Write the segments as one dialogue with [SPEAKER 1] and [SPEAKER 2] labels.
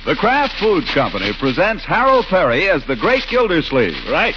[SPEAKER 1] The Kraft Foods Company presents Harold Perry as the Great Gildersleeve.
[SPEAKER 2] Right.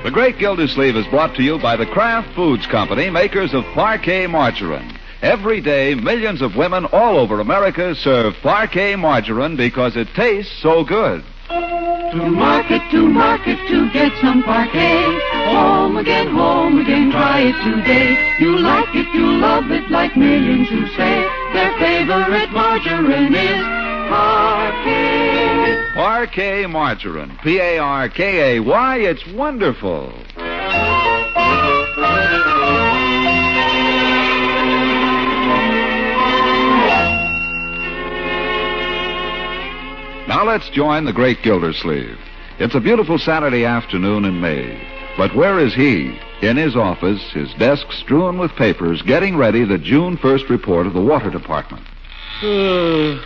[SPEAKER 1] The Great Gildersleeve is brought to you by the Kraft Foods Company, makers of Parquet Margarine. Every day, millions of women all over America serve Parquet Margarine because it tastes so good.
[SPEAKER 3] To market, to get some Parquet. Home again, try it today. You like it, you love it, like millions who say their favorite margarine is Parquet.
[SPEAKER 1] Parquet Margarine, P-A-R-K-A-Y, it's wonderful. Now let's join the Great Gildersleeve. It's a beautiful Saturday afternoon in May. But where is he? In his office, his desk strewn with papers, getting ready the June 1st report of the Water Department.
[SPEAKER 2] Who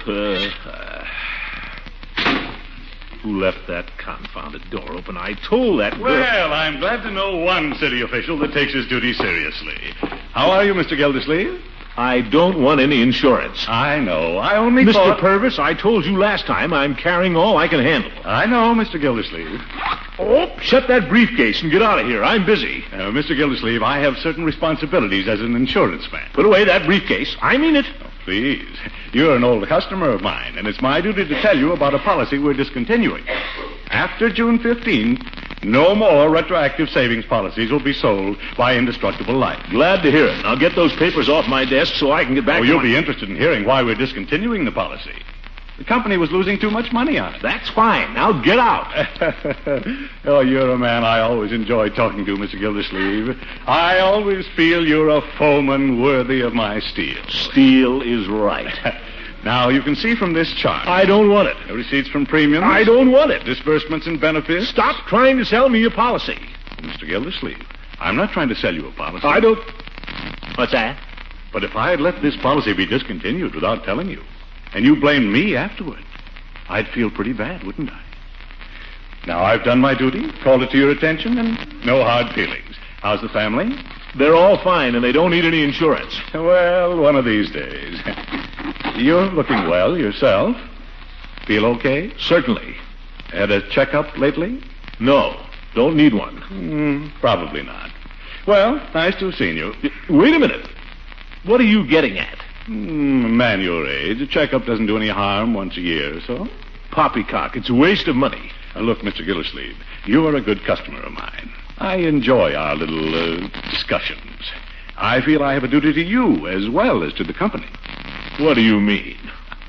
[SPEAKER 2] left that confounded door open? I told that girl...
[SPEAKER 4] Well, I'm glad to know one city official that takes his duty seriously. How are you, Mr. Gildersleeve?
[SPEAKER 2] I don't want any insurance.
[SPEAKER 4] I know. I only
[SPEAKER 2] Mr.
[SPEAKER 4] thought...
[SPEAKER 2] Purvis, I told you last time I'm carrying all I can handle.
[SPEAKER 4] I know, Mr. Gildersleeve.
[SPEAKER 2] Oh, shut that briefcase and get out of here. I'm busy.
[SPEAKER 4] Mr. Gildersleeve, I have certain responsibilities as an insurance man.
[SPEAKER 2] Put away that briefcase. I mean it.
[SPEAKER 4] Oh, please. You're an old customer of mine, and it's my duty to tell you about a policy we're discontinuing. After June 15th, no more retroactive savings policies will be sold by Indestructible Life.
[SPEAKER 2] Glad to hear it. Now get those papers off my desk so I can get back to
[SPEAKER 4] you'll be interested in hearing why we're discontinuing the policy. The company was losing too much money on it.
[SPEAKER 2] That's fine. Now get out.
[SPEAKER 4] Oh, you're a man I always enjoy talking to, Mr. Gildersleeve. I always feel you're a foeman worthy of my steel.
[SPEAKER 2] Steel is right.
[SPEAKER 4] Now, you can see from this chart.
[SPEAKER 2] I don't want it.
[SPEAKER 4] Receipts from premiums.
[SPEAKER 2] I don't want it.
[SPEAKER 4] Disbursements and benefits.
[SPEAKER 2] Stop trying to sell me a policy.
[SPEAKER 4] Mr. Gildersleeve, I'm not trying to sell you a policy.
[SPEAKER 2] I don't... What's that?
[SPEAKER 4] But if I had let this policy be discontinued without telling you, and you blamed me afterward, I'd feel pretty bad, wouldn't I? Now, I've done my duty, called it to your attention, and no hard feelings. How's the family?
[SPEAKER 2] They're all fine, and they don't need any insurance.
[SPEAKER 4] Well, one of these days. You're looking well yourself. Feel okay?
[SPEAKER 2] Certainly.
[SPEAKER 4] Had a checkup lately?
[SPEAKER 2] No, don't need one.
[SPEAKER 4] Probably not. Well, nice to have seen you.
[SPEAKER 2] Wait a minute. What are you getting at?
[SPEAKER 4] A man your age, a checkup doesn't do any harm once a year or so.
[SPEAKER 2] Poppycock, it's a waste of money.
[SPEAKER 4] Look, Mr. Gildersleeve, you are a good customer of mine. I enjoy our little discussions. I feel I have a duty to you as well as to the company.
[SPEAKER 2] What do you mean?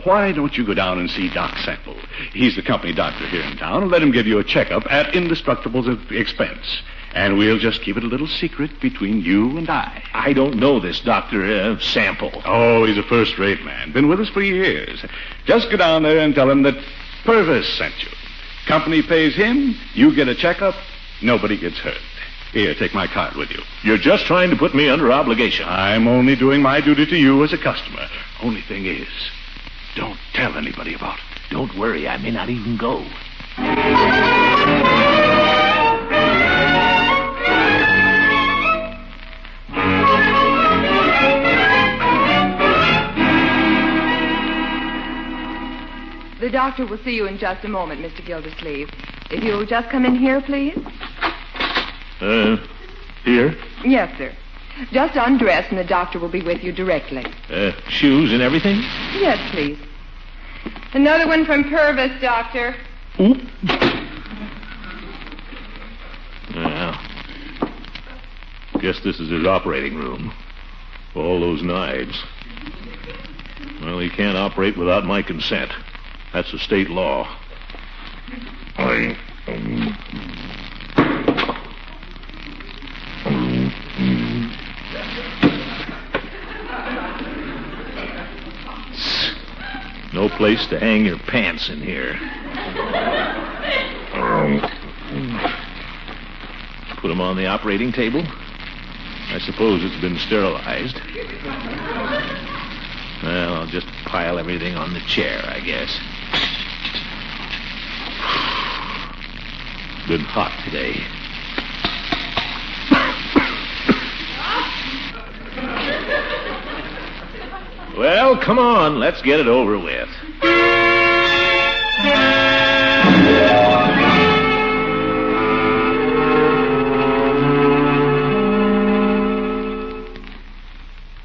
[SPEAKER 4] Why don't you go down and see Doc Semple? He's the company doctor here in town, and let him give you a checkup at Indestructible's expense. And we'll just keep it a little secret between you and I.
[SPEAKER 2] I don't know this Dr. Sample.
[SPEAKER 4] Oh, he's a first-rate man. Been with us for years. Just go down there and tell him that Purvis sent you. Company pays him, you get a checkup, nobody gets hurt. Here, take my card with you.
[SPEAKER 2] You're just trying to put me under obligation.
[SPEAKER 4] I'm only doing my duty to you as a customer. Only thing is, don't tell anybody about it.
[SPEAKER 2] Don't worry, I may not even go.
[SPEAKER 5] The doctor will see you in just a moment, Mr. Gildersleeve. If you'll just come in here, please.
[SPEAKER 2] Here?
[SPEAKER 5] Yes, sir. Just undress, and the doctor will be with you directly.
[SPEAKER 2] Shoes and everything?
[SPEAKER 5] Yes, please. Another one from Purvis, Doctor.
[SPEAKER 2] Oop. Well, guess this is his operating room. All those knives. Well, he can't operate without my consent. That's a state law. No place to hang your pants in here. Put them on the operating table. I suppose it's been sterilized. Well, I'll just pile everything on the chair, I guess. Been hot today. Well, come on. Let's get it over with.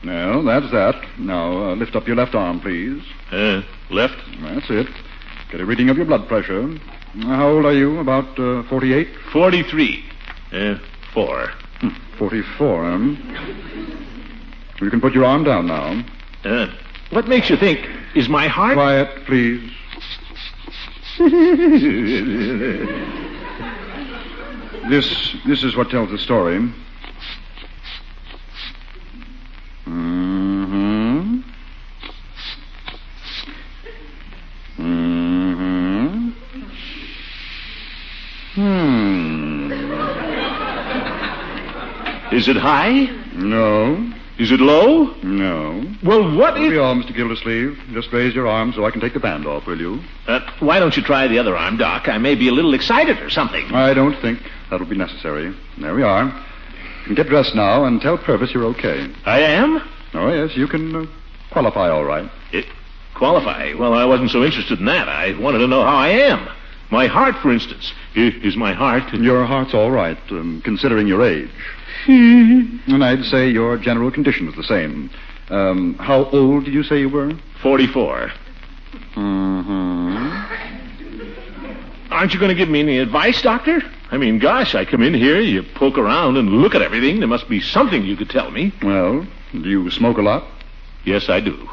[SPEAKER 6] Well, that's that. Now, lift up your left arm, please.
[SPEAKER 2] Left?
[SPEAKER 6] That's it. Get a reading of your blood pressure. How old are you? About 48?
[SPEAKER 2] 43. 4.
[SPEAKER 6] 44, You can put your arm down now.
[SPEAKER 2] What makes you think? Is my heart...
[SPEAKER 6] Quiet, please. This is what tells the story. Mm-hmm. Mm-hmm.
[SPEAKER 2] Is it high?
[SPEAKER 6] No.
[SPEAKER 2] Is it low?
[SPEAKER 6] No.
[SPEAKER 2] Well, what
[SPEAKER 6] That'll be all, Mr. Gildersleeve. Just raise your arm so I can take the band off, will you?
[SPEAKER 2] Why don't you try the other arm, Doc? I may be a little excited or something.
[SPEAKER 6] I don't think that'll be necessary. There we are. You can get dressed now and tell Purvis you're okay.
[SPEAKER 2] I am?
[SPEAKER 6] Oh, yes, you can qualify all right.
[SPEAKER 2] Qualify? Well, I wasn't so interested in that. I wanted to know how I am. My heart, for instance. Is my heart...
[SPEAKER 6] Your heart's all right, considering your age. And I'd say your general condition is the same. How old did you say you were?
[SPEAKER 2] 44.
[SPEAKER 6] Mm-hmm.
[SPEAKER 2] Aren't you going to give me any advice, Doctor? I mean, gosh, I come in here, you poke around and look at everything. There must be something you could tell me.
[SPEAKER 6] Well, do you smoke a lot?
[SPEAKER 2] Yes, I do.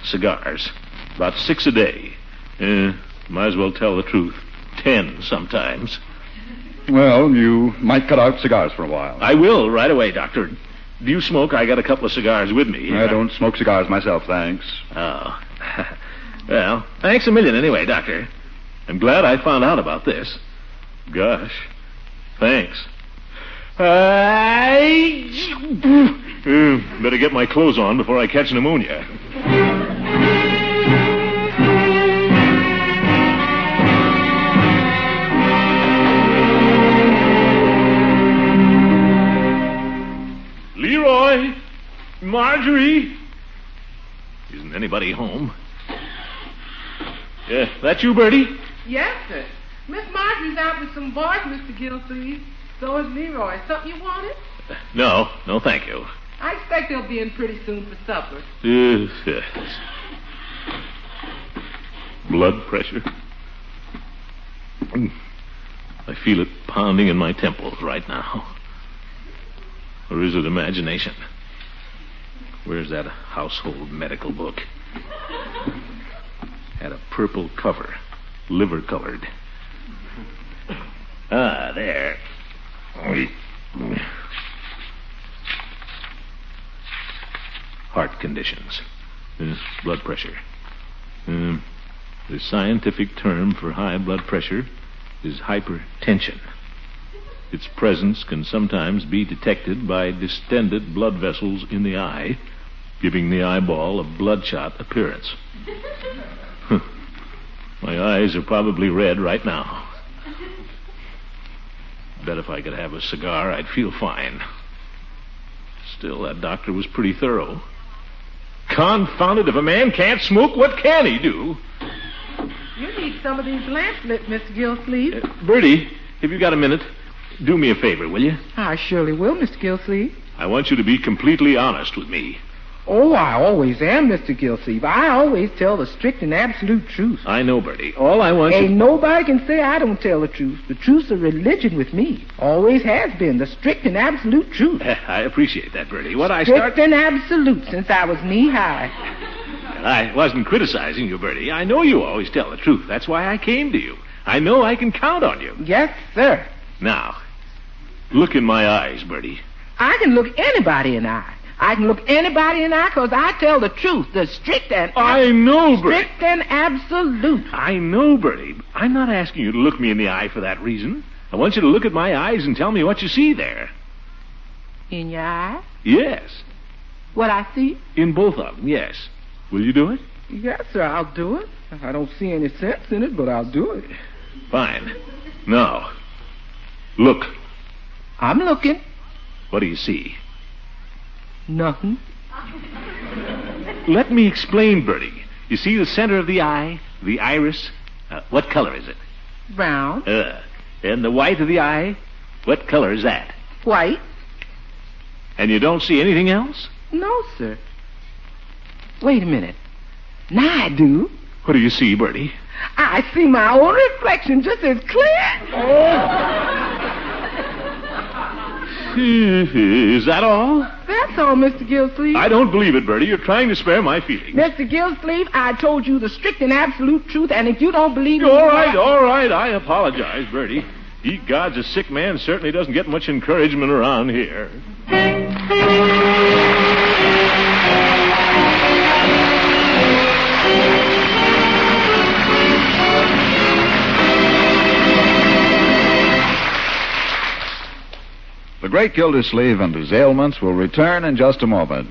[SPEAKER 2] Cigars. About 6 a day. Might as well tell the truth. 10 sometimes.
[SPEAKER 6] Well, you might cut out cigars for a while.
[SPEAKER 2] I will, right away, Doctor. Do you smoke? I got a couple of cigars with me.
[SPEAKER 6] I don't smoke cigars myself, thanks.
[SPEAKER 2] Oh. Well, thanks a million anyway, Doctor. I'm glad I found out about this. Gosh. Thanks. Better get my clothes on before I catch pneumonia. Leroy! Marjorie! Isn't anybody home? Yeah, that you, Bertie?
[SPEAKER 7] Yes, sir. Miss Marjorie's out with some boys, Mr. Gildersleeve. So is Leroy. Something you wanted?
[SPEAKER 2] No, thank you.
[SPEAKER 7] I expect they'll be in pretty soon for supper.
[SPEAKER 2] Yes. Blood pressure. I feel it pounding in my temples right now. Or is it imagination? Where's that household medical book? Had a purple cover, liver-colored. Ah, there. Heart conditions. Blood pressure. The scientific term for high blood pressure is hypertension. Its presence can sometimes be detected by distended blood vessels in the eye, giving the eyeball a bloodshot appearance. My eyes are probably red right now. Bet if I could have a cigar, I'd feel fine. Still, that doctor was pretty thorough. Confound it, if a man can't smoke, what can he do?
[SPEAKER 7] You need some of these lamps lit, Mr. Gildersleeve.
[SPEAKER 2] Bertie, have you got a minute? Do me a favor, will you?
[SPEAKER 7] I surely will, Mr. Gildersleeve.
[SPEAKER 2] I want you to be completely honest with me.
[SPEAKER 7] Oh, I always am, Mr. Gildersleeve. I always tell the strict and absolute truth.
[SPEAKER 2] I know, Bertie. All I want
[SPEAKER 7] Ain't nobody can say I don't tell the truth. The truth's a religion with me. Always has been. The strict and absolute truth.
[SPEAKER 2] I appreciate that, Bertie.
[SPEAKER 7] Strict and absolute since I was knee-high.
[SPEAKER 2] I wasn't criticizing you, Bertie. I know you always tell the truth. That's why I came to you. I know I can count on you.
[SPEAKER 7] Yes, sir.
[SPEAKER 2] Now, look in my eyes, Bertie.
[SPEAKER 7] I can look anybody in the eye. I can look anybody in the eye because I tell the truth. The strict and...
[SPEAKER 2] I know, Bertie.
[SPEAKER 7] Strict and absolute.
[SPEAKER 2] I know, Bertie. I'm not asking you to look me in the eye for that reason. I want you to look at my eyes and tell me what you see there.
[SPEAKER 7] In your eye?
[SPEAKER 2] Yes.
[SPEAKER 7] What I see?
[SPEAKER 2] In both of them, yes. Will you do it?
[SPEAKER 7] Yes, sir, I'll do it. I don't see any sense in it, but I'll do it.
[SPEAKER 2] Fine. Now, look.
[SPEAKER 7] I'm looking.
[SPEAKER 2] What do you see?
[SPEAKER 7] Nothing.
[SPEAKER 2] Let me explain, Bertie. You see the center of the eye, the iris? What color is it?
[SPEAKER 7] Brown.
[SPEAKER 2] And the white of the eye? What color is that?
[SPEAKER 7] White.
[SPEAKER 2] And you don't see anything else?
[SPEAKER 7] No, sir. Wait a minute. Now I do.
[SPEAKER 2] What do you see, Bertie?
[SPEAKER 7] I see my own reflection just as clear.
[SPEAKER 2] Is that all?
[SPEAKER 7] That's all, Mr. Gildersleeve.
[SPEAKER 2] I don't believe it, Bertie. You're trying to spare my feelings.
[SPEAKER 7] Mr. Gildersleeve, I told you the strict and absolute truth, and if you don't believe me...
[SPEAKER 2] All right. I apologize, Bertie. Ye gods, a sick man certainly doesn't get much encouragement around here.
[SPEAKER 1] The great Gildersleeve and his ailments will return in just a moment.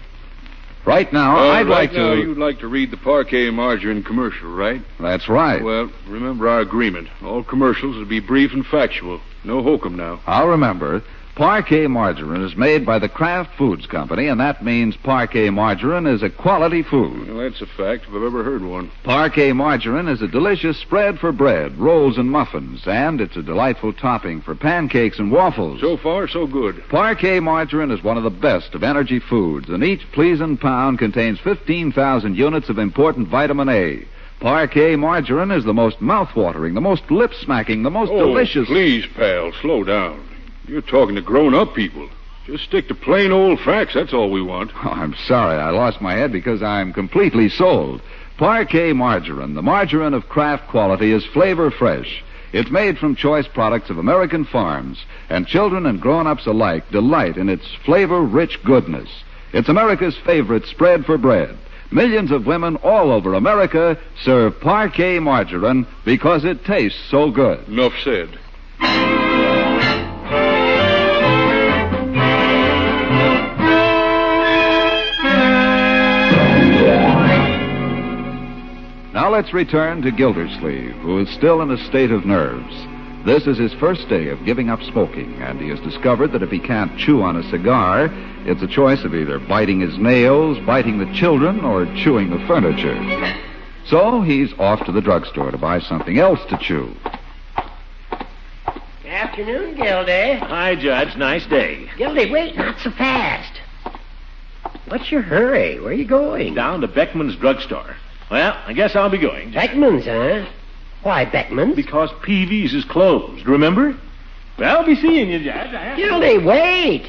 [SPEAKER 1] Right now, I'd like to...
[SPEAKER 8] You'd like to read the Parquet margarine commercial, right?
[SPEAKER 1] That's right.
[SPEAKER 8] Well, remember our agreement. All commercials will be brief and factual. No hokum now.
[SPEAKER 1] I'll remember. Parquet margarine is made by the Kraft Foods Company, and that means Parquet margarine is a quality food.
[SPEAKER 8] Well, that's a fact if I've ever heard one.
[SPEAKER 1] Parquet margarine is a delicious spread for bread, rolls, and muffins, and it's a delightful topping for pancakes and waffles.
[SPEAKER 8] So far, so good.
[SPEAKER 1] Parquet margarine is one of the best of energy foods, and each pleasing pound contains 15,000 units of important vitamin A. Parquet margarine is the most mouth-watering, the most lip-smacking, the most delicious...
[SPEAKER 8] Please, pal, slow down. You're talking to grown-up people. Just stick to plain old facts, that's all we want.
[SPEAKER 1] Oh, I'm sorry, I lost my head because I'm completely sold. Parquet margarine, the margarine of Kraft quality, is flavor fresh. It's made from choice products of American farms, and children and grown-ups alike delight in its flavor-rich goodness. It's America's favorite spread for bread. Millions of women all over America serve Parquet margarine because it tastes so good.
[SPEAKER 8] Enough said.
[SPEAKER 1] Now let's return to Gildersleeve, who is still in a state of nerves. This is his first day of giving up smoking, and he has discovered that if he can't chew on a cigar, it's a choice of either biting his nails, biting the children, or chewing the furniture. So he's off to the drugstore to buy something else to chew.
[SPEAKER 9] Afternoon, Gildy.
[SPEAKER 2] Hi, Judge. Nice day.
[SPEAKER 9] Gildy, wait, not so fast. What's your hurry? Where are you going?
[SPEAKER 2] Down to Beckman's drugstore. Well, I guess I'll be going.
[SPEAKER 9] Beckman's, huh? Why Beckman's?
[SPEAKER 2] Because Peavy's is closed, remember? Well, I'll be seeing you, Judge.
[SPEAKER 9] Gildy, wait.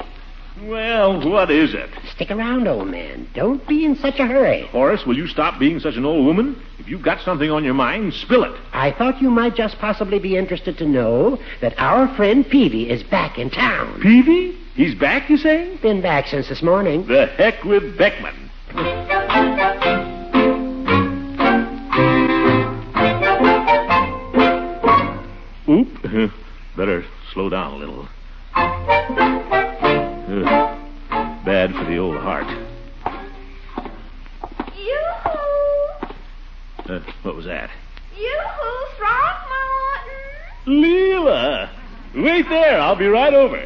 [SPEAKER 2] Well, what is it?
[SPEAKER 9] Stick around, old man. Don't be in such a hurry.
[SPEAKER 2] Horace, will you stop being such an old woman? If you've got something on your mind, spill it.
[SPEAKER 9] I thought you might just possibly be interested to know that our friend Peavy is back in town.
[SPEAKER 2] Peavy? He's back, you say?
[SPEAKER 9] Been back since this morning.
[SPEAKER 2] The heck with Beckman. Oop. Better slow down a little. Bad for the old heart.
[SPEAKER 10] Yoo-hoo!
[SPEAKER 2] What was that?
[SPEAKER 10] Yoo-hoo, Throckmorton!
[SPEAKER 2] Leela! Wait there. I'll be right over.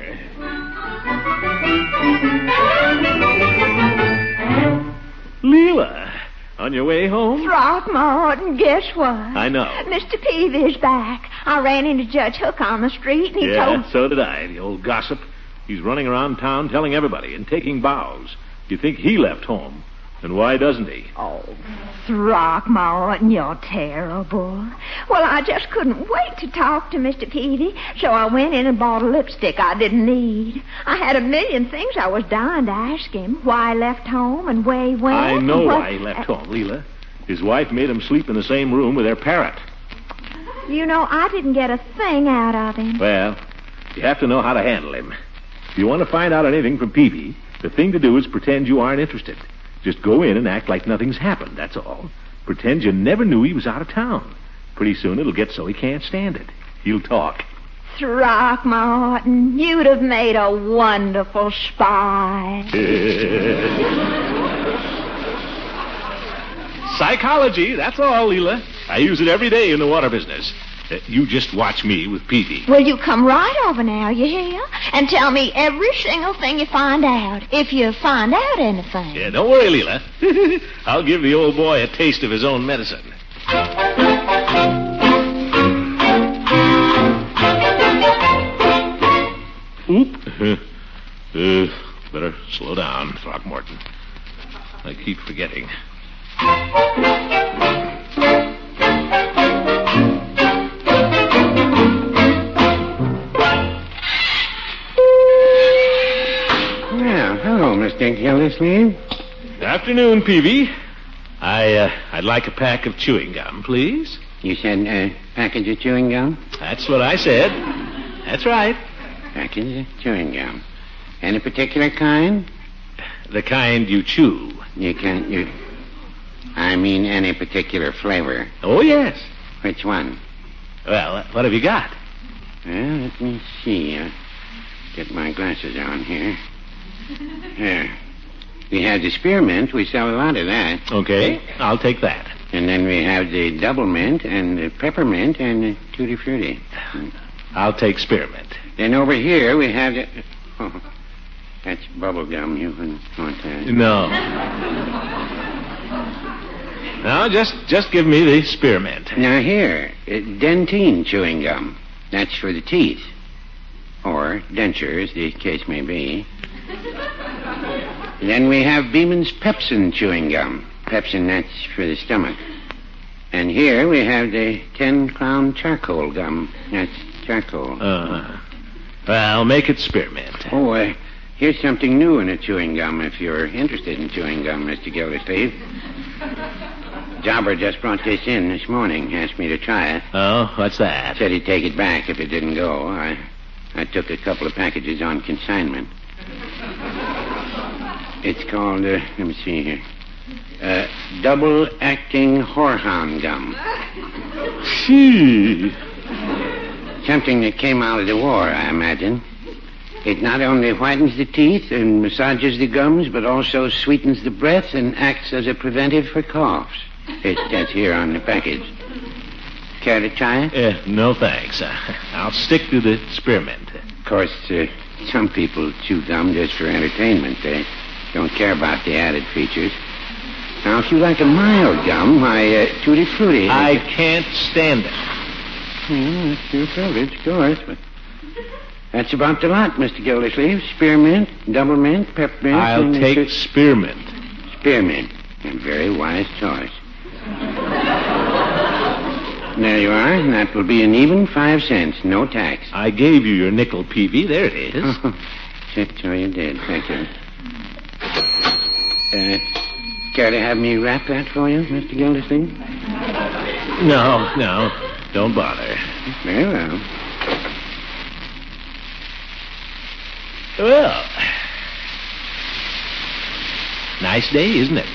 [SPEAKER 2] Leela, on your way home?
[SPEAKER 10] Throckmorton, guess what?
[SPEAKER 2] I know.
[SPEAKER 10] Mr. Peavy's back. I ran into Judge Hook on the street, and he told...
[SPEAKER 2] so did I, the old gossip. He's running around town telling everybody and taking bows. You think he left home. And why doesn't he?
[SPEAKER 10] Oh, Throckmorton, you're terrible. Well, I just couldn't wait to talk to Mr. Peavy, so I went in and bought a lipstick I didn't need. I had a million things I was dying to ask him. Why he left home and where he went.
[SPEAKER 2] I know why he left home, Leela. His wife made him sleep in the same room with their parrot.
[SPEAKER 10] You know, I didn't get a thing out of him.
[SPEAKER 2] Well, you have to know how to handle him. If you want to find out anything from Peavy, the thing to do is pretend you aren't interested. Just go in and act like nothing's happened, that's all. Pretend you never knew he was out of town. Pretty soon it'll get so he can't stand it. He'll talk.
[SPEAKER 10] Throckmorton, you'd have made a wonderful spy.
[SPEAKER 2] psychology, that's all, Leela. I use it every day in the water business. You just watch me with Peavy.
[SPEAKER 10] Well, you come right over now, you hear? And tell me every single thing you find out, if you find out anything.
[SPEAKER 2] Yeah, don't worry, Leela. I'll give the old boy a taste of his own medicine. Oop. Better slow down, Throckmorton. I keep forgetting.
[SPEAKER 9] Well, hello, Mr. Gildersleeve.
[SPEAKER 2] Afternoon, Peavy. I'd like a pack of chewing gum, please.
[SPEAKER 9] You said a package of chewing gum?
[SPEAKER 2] That's what I said. That's right.
[SPEAKER 9] Package of chewing gum. Any particular kind?
[SPEAKER 2] The kind you chew.
[SPEAKER 9] I mean any particular flavor.
[SPEAKER 2] Oh, yes.
[SPEAKER 9] Which one?
[SPEAKER 2] Well, what have you got?
[SPEAKER 9] Well, let me see. Get my glasses on here. Here. We have the spearmint. We sell a lot of that.
[SPEAKER 2] Okay, I'll take that.
[SPEAKER 9] And then we have the double mint and the peppermint and the tutti frutti.
[SPEAKER 2] I'll take spearmint.
[SPEAKER 9] Then over here we have the... Oh, that's bubble gum. You wouldn't want that.
[SPEAKER 2] No. No, just give me the spearmint.
[SPEAKER 9] Now here, dentine chewing gum. That's for the teeth. Or denture, as the case may be. Then we have Beeman's Pepsin chewing gum. Pepsin, that's for the stomach. And here we have the 10-crown charcoal gum. That's charcoal.
[SPEAKER 2] Well, make it spearmint.
[SPEAKER 9] Oh, here's something new in a chewing gum, if you're interested in chewing gum, Mr. Gildersleeve. Jobber just brought this in this morning, asked me to try it.
[SPEAKER 2] Oh, what's that?
[SPEAKER 9] Said he'd take it back if it didn't go. I took a couple of packages on consignment. It's called, let me see here, double-acting whorehound gum.
[SPEAKER 2] Gee.
[SPEAKER 9] Something that came out of the war, I imagine. It not only whitens the teeth and massages the gums, but also sweetens the breath and acts as a preventive for coughs. That's here on the package. Care to try it?
[SPEAKER 2] No, thanks. I'll stick to the spearmint.
[SPEAKER 9] Of course, some people chew gum just for entertainment. They don't care about the added features. Now, if you like a mild gum, why, tutti frutti.
[SPEAKER 2] I can't stand it.
[SPEAKER 9] That's your privilege, of course, but that's about the lot, Mr. Gildersleeve. Spearmint, double mint, peppermint.
[SPEAKER 2] I'll take spearmint.
[SPEAKER 9] Spearmint. A very wise choice. There you are, and that will be an even 5 cents, no tax.
[SPEAKER 2] I gave you your nickel, Peavy. There it is.
[SPEAKER 9] So you did. Thank you. Care to have me wrap that for you, Mr. Gildersleeve?
[SPEAKER 2] No. Don't bother.
[SPEAKER 9] Very well.
[SPEAKER 2] Well, nice day, isn't it?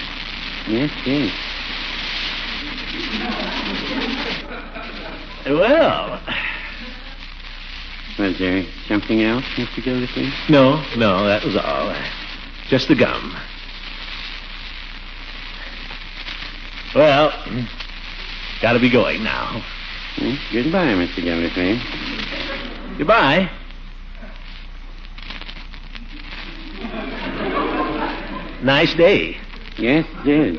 [SPEAKER 9] Yes, yes.
[SPEAKER 2] Well,
[SPEAKER 9] was there something else, Mr. Gildersleeve?
[SPEAKER 2] No, that was all. Just the gum. Well, gotta be going now.
[SPEAKER 9] Goodbye, Mr. Gildersleeve.
[SPEAKER 2] Goodbye. Nice day.
[SPEAKER 9] Yes, it is.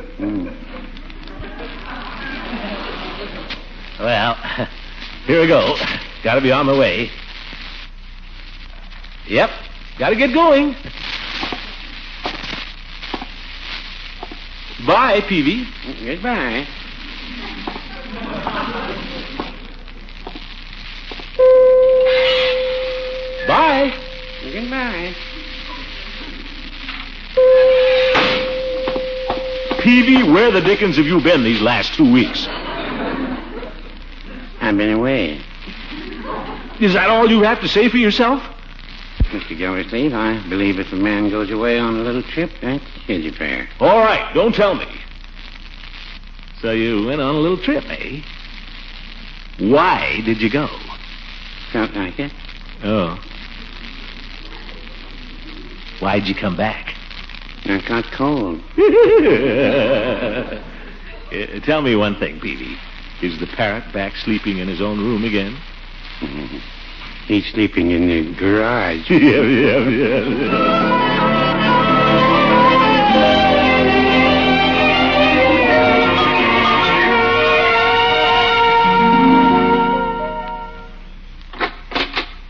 [SPEAKER 2] Well, here we go. Gotta be on my way. Yep, gotta get going. Bye, Peavy.
[SPEAKER 9] Goodbye.
[SPEAKER 2] Bye.
[SPEAKER 9] Goodbye.
[SPEAKER 2] Peavy, where the dickens have you been these last 2 weeks?
[SPEAKER 9] I've been away.
[SPEAKER 2] Is that all you have to say for yourself?
[SPEAKER 9] Mr. Gildersleeve, I believe if a man goes away on a little trip, that's his affair.
[SPEAKER 2] All right, don't tell me. So you went on a little trip, eh? Why did you go?
[SPEAKER 9] Felt like it.
[SPEAKER 2] Oh. Why'd you come back?
[SPEAKER 9] I caught cold.
[SPEAKER 2] Tell me one thing, Peavy. Is the parrot back sleeping in his own room again?
[SPEAKER 9] He's sleeping in the garage.
[SPEAKER 2] Yeah.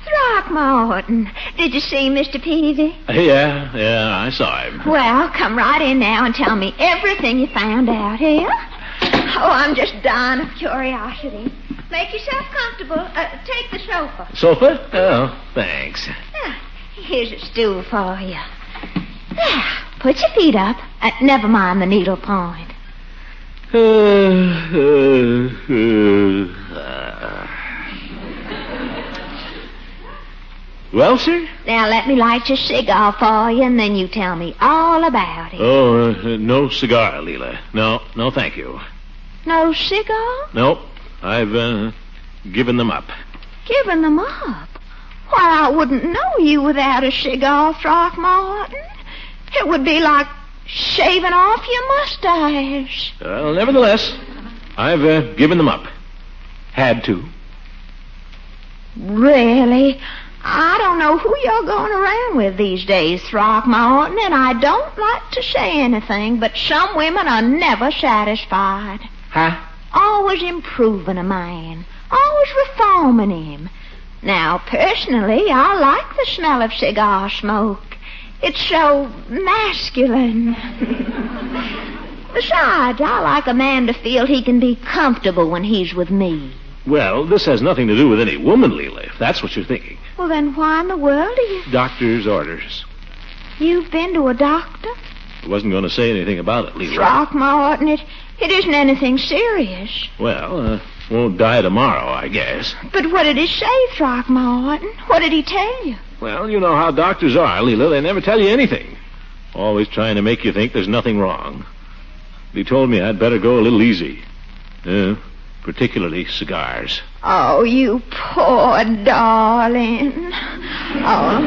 [SPEAKER 10] Throckmorton, did you see Mr. Peavy?
[SPEAKER 2] Yeah, I saw him.
[SPEAKER 10] Well, come right in now and tell me everything you found out here. Oh, I'm just dying of curiosity. Make yourself comfortable. Take the sofa.
[SPEAKER 2] Sofa? Oh, thanks.
[SPEAKER 10] Here's a stool for you. Put your feet up. Never mind the needle point.
[SPEAKER 2] Well, sir?
[SPEAKER 10] Now, let me light your cigar for you, and then you tell me all about it.
[SPEAKER 2] Oh, no cigar, Leela. No, thank you.
[SPEAKER 10] No cigar?
[SPEAKER 2] Nope. I've, given them up.
[SPEAKER 10] Given them up? Why, I wouldn't know you without a cigar, Throckmorton. It would be like shaving off your mustache.
[SPEAKER 2] Well, nevertheless, I've, given them up. Had to.
[SPEAKER 10] Really? I don't know who you're going around with these days, Throckmorton, and I don't like to say anything, but some women are never satisfied.
[SPEAKER 2] Huh?
[SPEAKER 10] Always improving a man. Always reforming him. Now, personally, I like the smell of cigar smoke. It's so masculine. Besides, I like a man to feel he can be comfortable when he's with me.
[SPEAKER 2] Well, this has nothing to do with any woman, Leela, if that's what you're thinking.
[SPEAKER 10] Well, then why in the world are you...
[SPEAKER 2] Doctor's orders.
[SPEAKER 10] You've been to a doctor?
[SPEAKER 2] I wasn't going to say anything about it, Leela.
[SPEAKER 10] Throckmorton, it isn't anything serious.
[SPEAKER 2] Well, won't die tomorrow, I guess.
[SPEAKER 10] But what did he say, Throckmorton? What did he tell you?
[SPEAKER 2] Well, you know how doctors are, Leela. They never tell you anything. Always trying to make you think there's nothing wrong. He told me I'd better go a little easy. Particularly cigars.
[SPEAKER 10] Oh, you poor darling. Oh,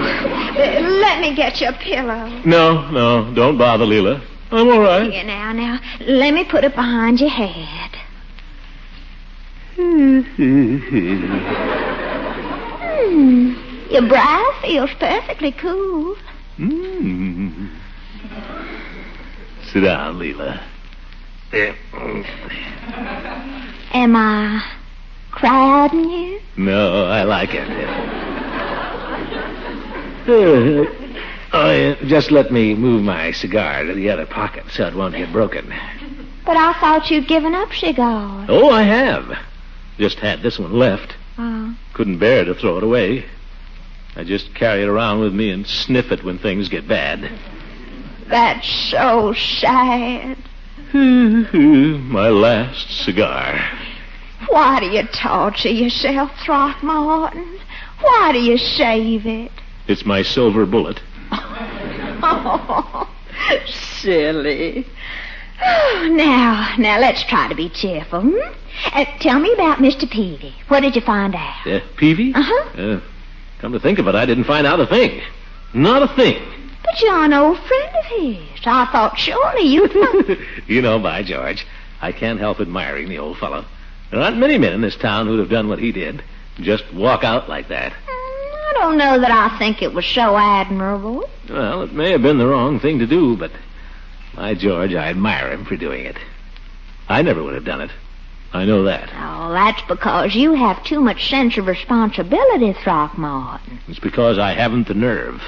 [SPEAKER 10] let me get your pillow.
[SPEAKER 2] No, don't bother, Leela. I'm all right.
[SPEAKER 10] Here, now, let me put it behind your head. Your brow feels perfectly cool.
[SPEAKER 2] Sit down, Leela.
[SPEAKER 10] Am I crowding you?
[SPEAKER 2] No, I like it. Just let me move my cigar to the other pocket so it won't get broken.
[SPEAKER 10] But I thought you'd given up cigars.
[SPEAKER 2] Oh, I have. Just had this one left.
[SPEAKER 10] Oh.
[SPEAKER 2] Couldn't bear to throw it away. I just carry it around with me and sniff it when things get bad.
[SPEAKER 10] That's so sad.
[SPEAKER 2] My last cigar.
[SPEAKER 10] Why do you torture yourself, Throckmorton? Why do you save it?
[SPEAKER 2] It's my silver bullet.
[SPEAKER 10] Oh, silly. Oh, now, let's try to be cheerful. Tell me about Mr. Peavy. What did you find out?
[SPEAKER 2] Peavy?
[SPEAKER 10] Uh-huh.
[SPEAKER 2] Come to think of it, I didn't find out a thing. Not a thing.
[SPEAKER 10] But you're an old friend of his. I thought surely you'd know.
[SPEAKER 2] You know, by George, I can't help admiring the old fellow. There aren't many men in this town who'd have done what he did. Just walk out like that.
[SPEAKER 10] I don't know that I think it was so admirable.
[SPEAKER 2] Well, it may have been the wrong thing to do, but by George, I admire him for doing it. I never would have done it. I know that.
[SPEAKER 10] Oh, that's because you have too much sense of responsibility, Throckmorton.
[SPEAKER 2] It's because I haven't the nerve.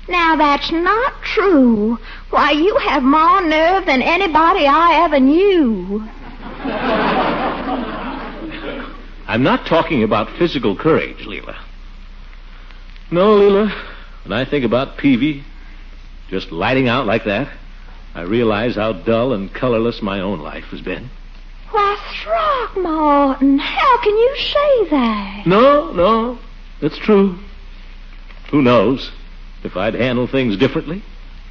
[SPEAKER 10] Now, that's not true. Why, you have more nerve than anybody I ever knew.
[SPEAKER 2] I'm not talking about physical courage, Leela. No, Leela, when I think about Peavy just lighting out like that, I realize how dull and colorless my own life has been.
[SPEAKER 10] Why, Throckmorton, how can you say that?
[SPEAKER 2] No, it's true. Who knows? If I'd handled things differently,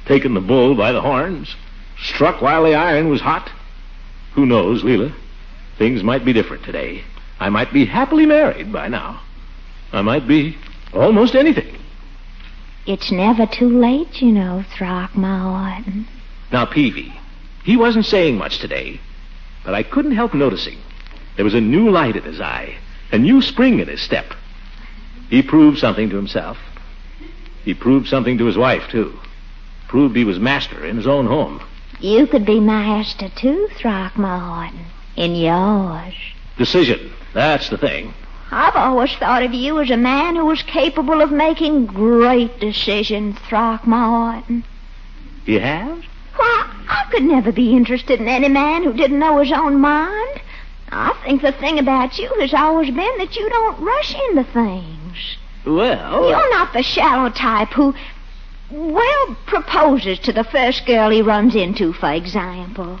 [SPEAKER 2] taken the bull by the horns, struck while the iron was hot, who knows, Leela? Things might be different today. I might be happily married by now. I might be almost anything.
[SPEAKER 10] It's never too late, you know, Throckmorton.
[SPEAKER 2] Now, Peavy, he wasn't saying much today. but I couldn't help noticing there was a new light in his eye, a new spring in his step. He proved something to himself. He proved something to his wife, too. Proved he was master in his own home.
[SPEAKER 10] You could be master, too, Throckmorton, in yours.
[SPEAKER 2] Decision. That's the thing.
[SPEAKER 10] I've always thought of you as a man who was capable of making great decisions, Throckmorton.
[SPEAKER 2] You have?
[SPEAKER 10] Why, I could never be interested in any man who didn't know his own mind. I think the thing about you has always been that you don't rush into things.
[SPEAKER 2] Well...
[SPEAKER 10] You're not the shallow type who, proposes to the first girl he runs into, for example.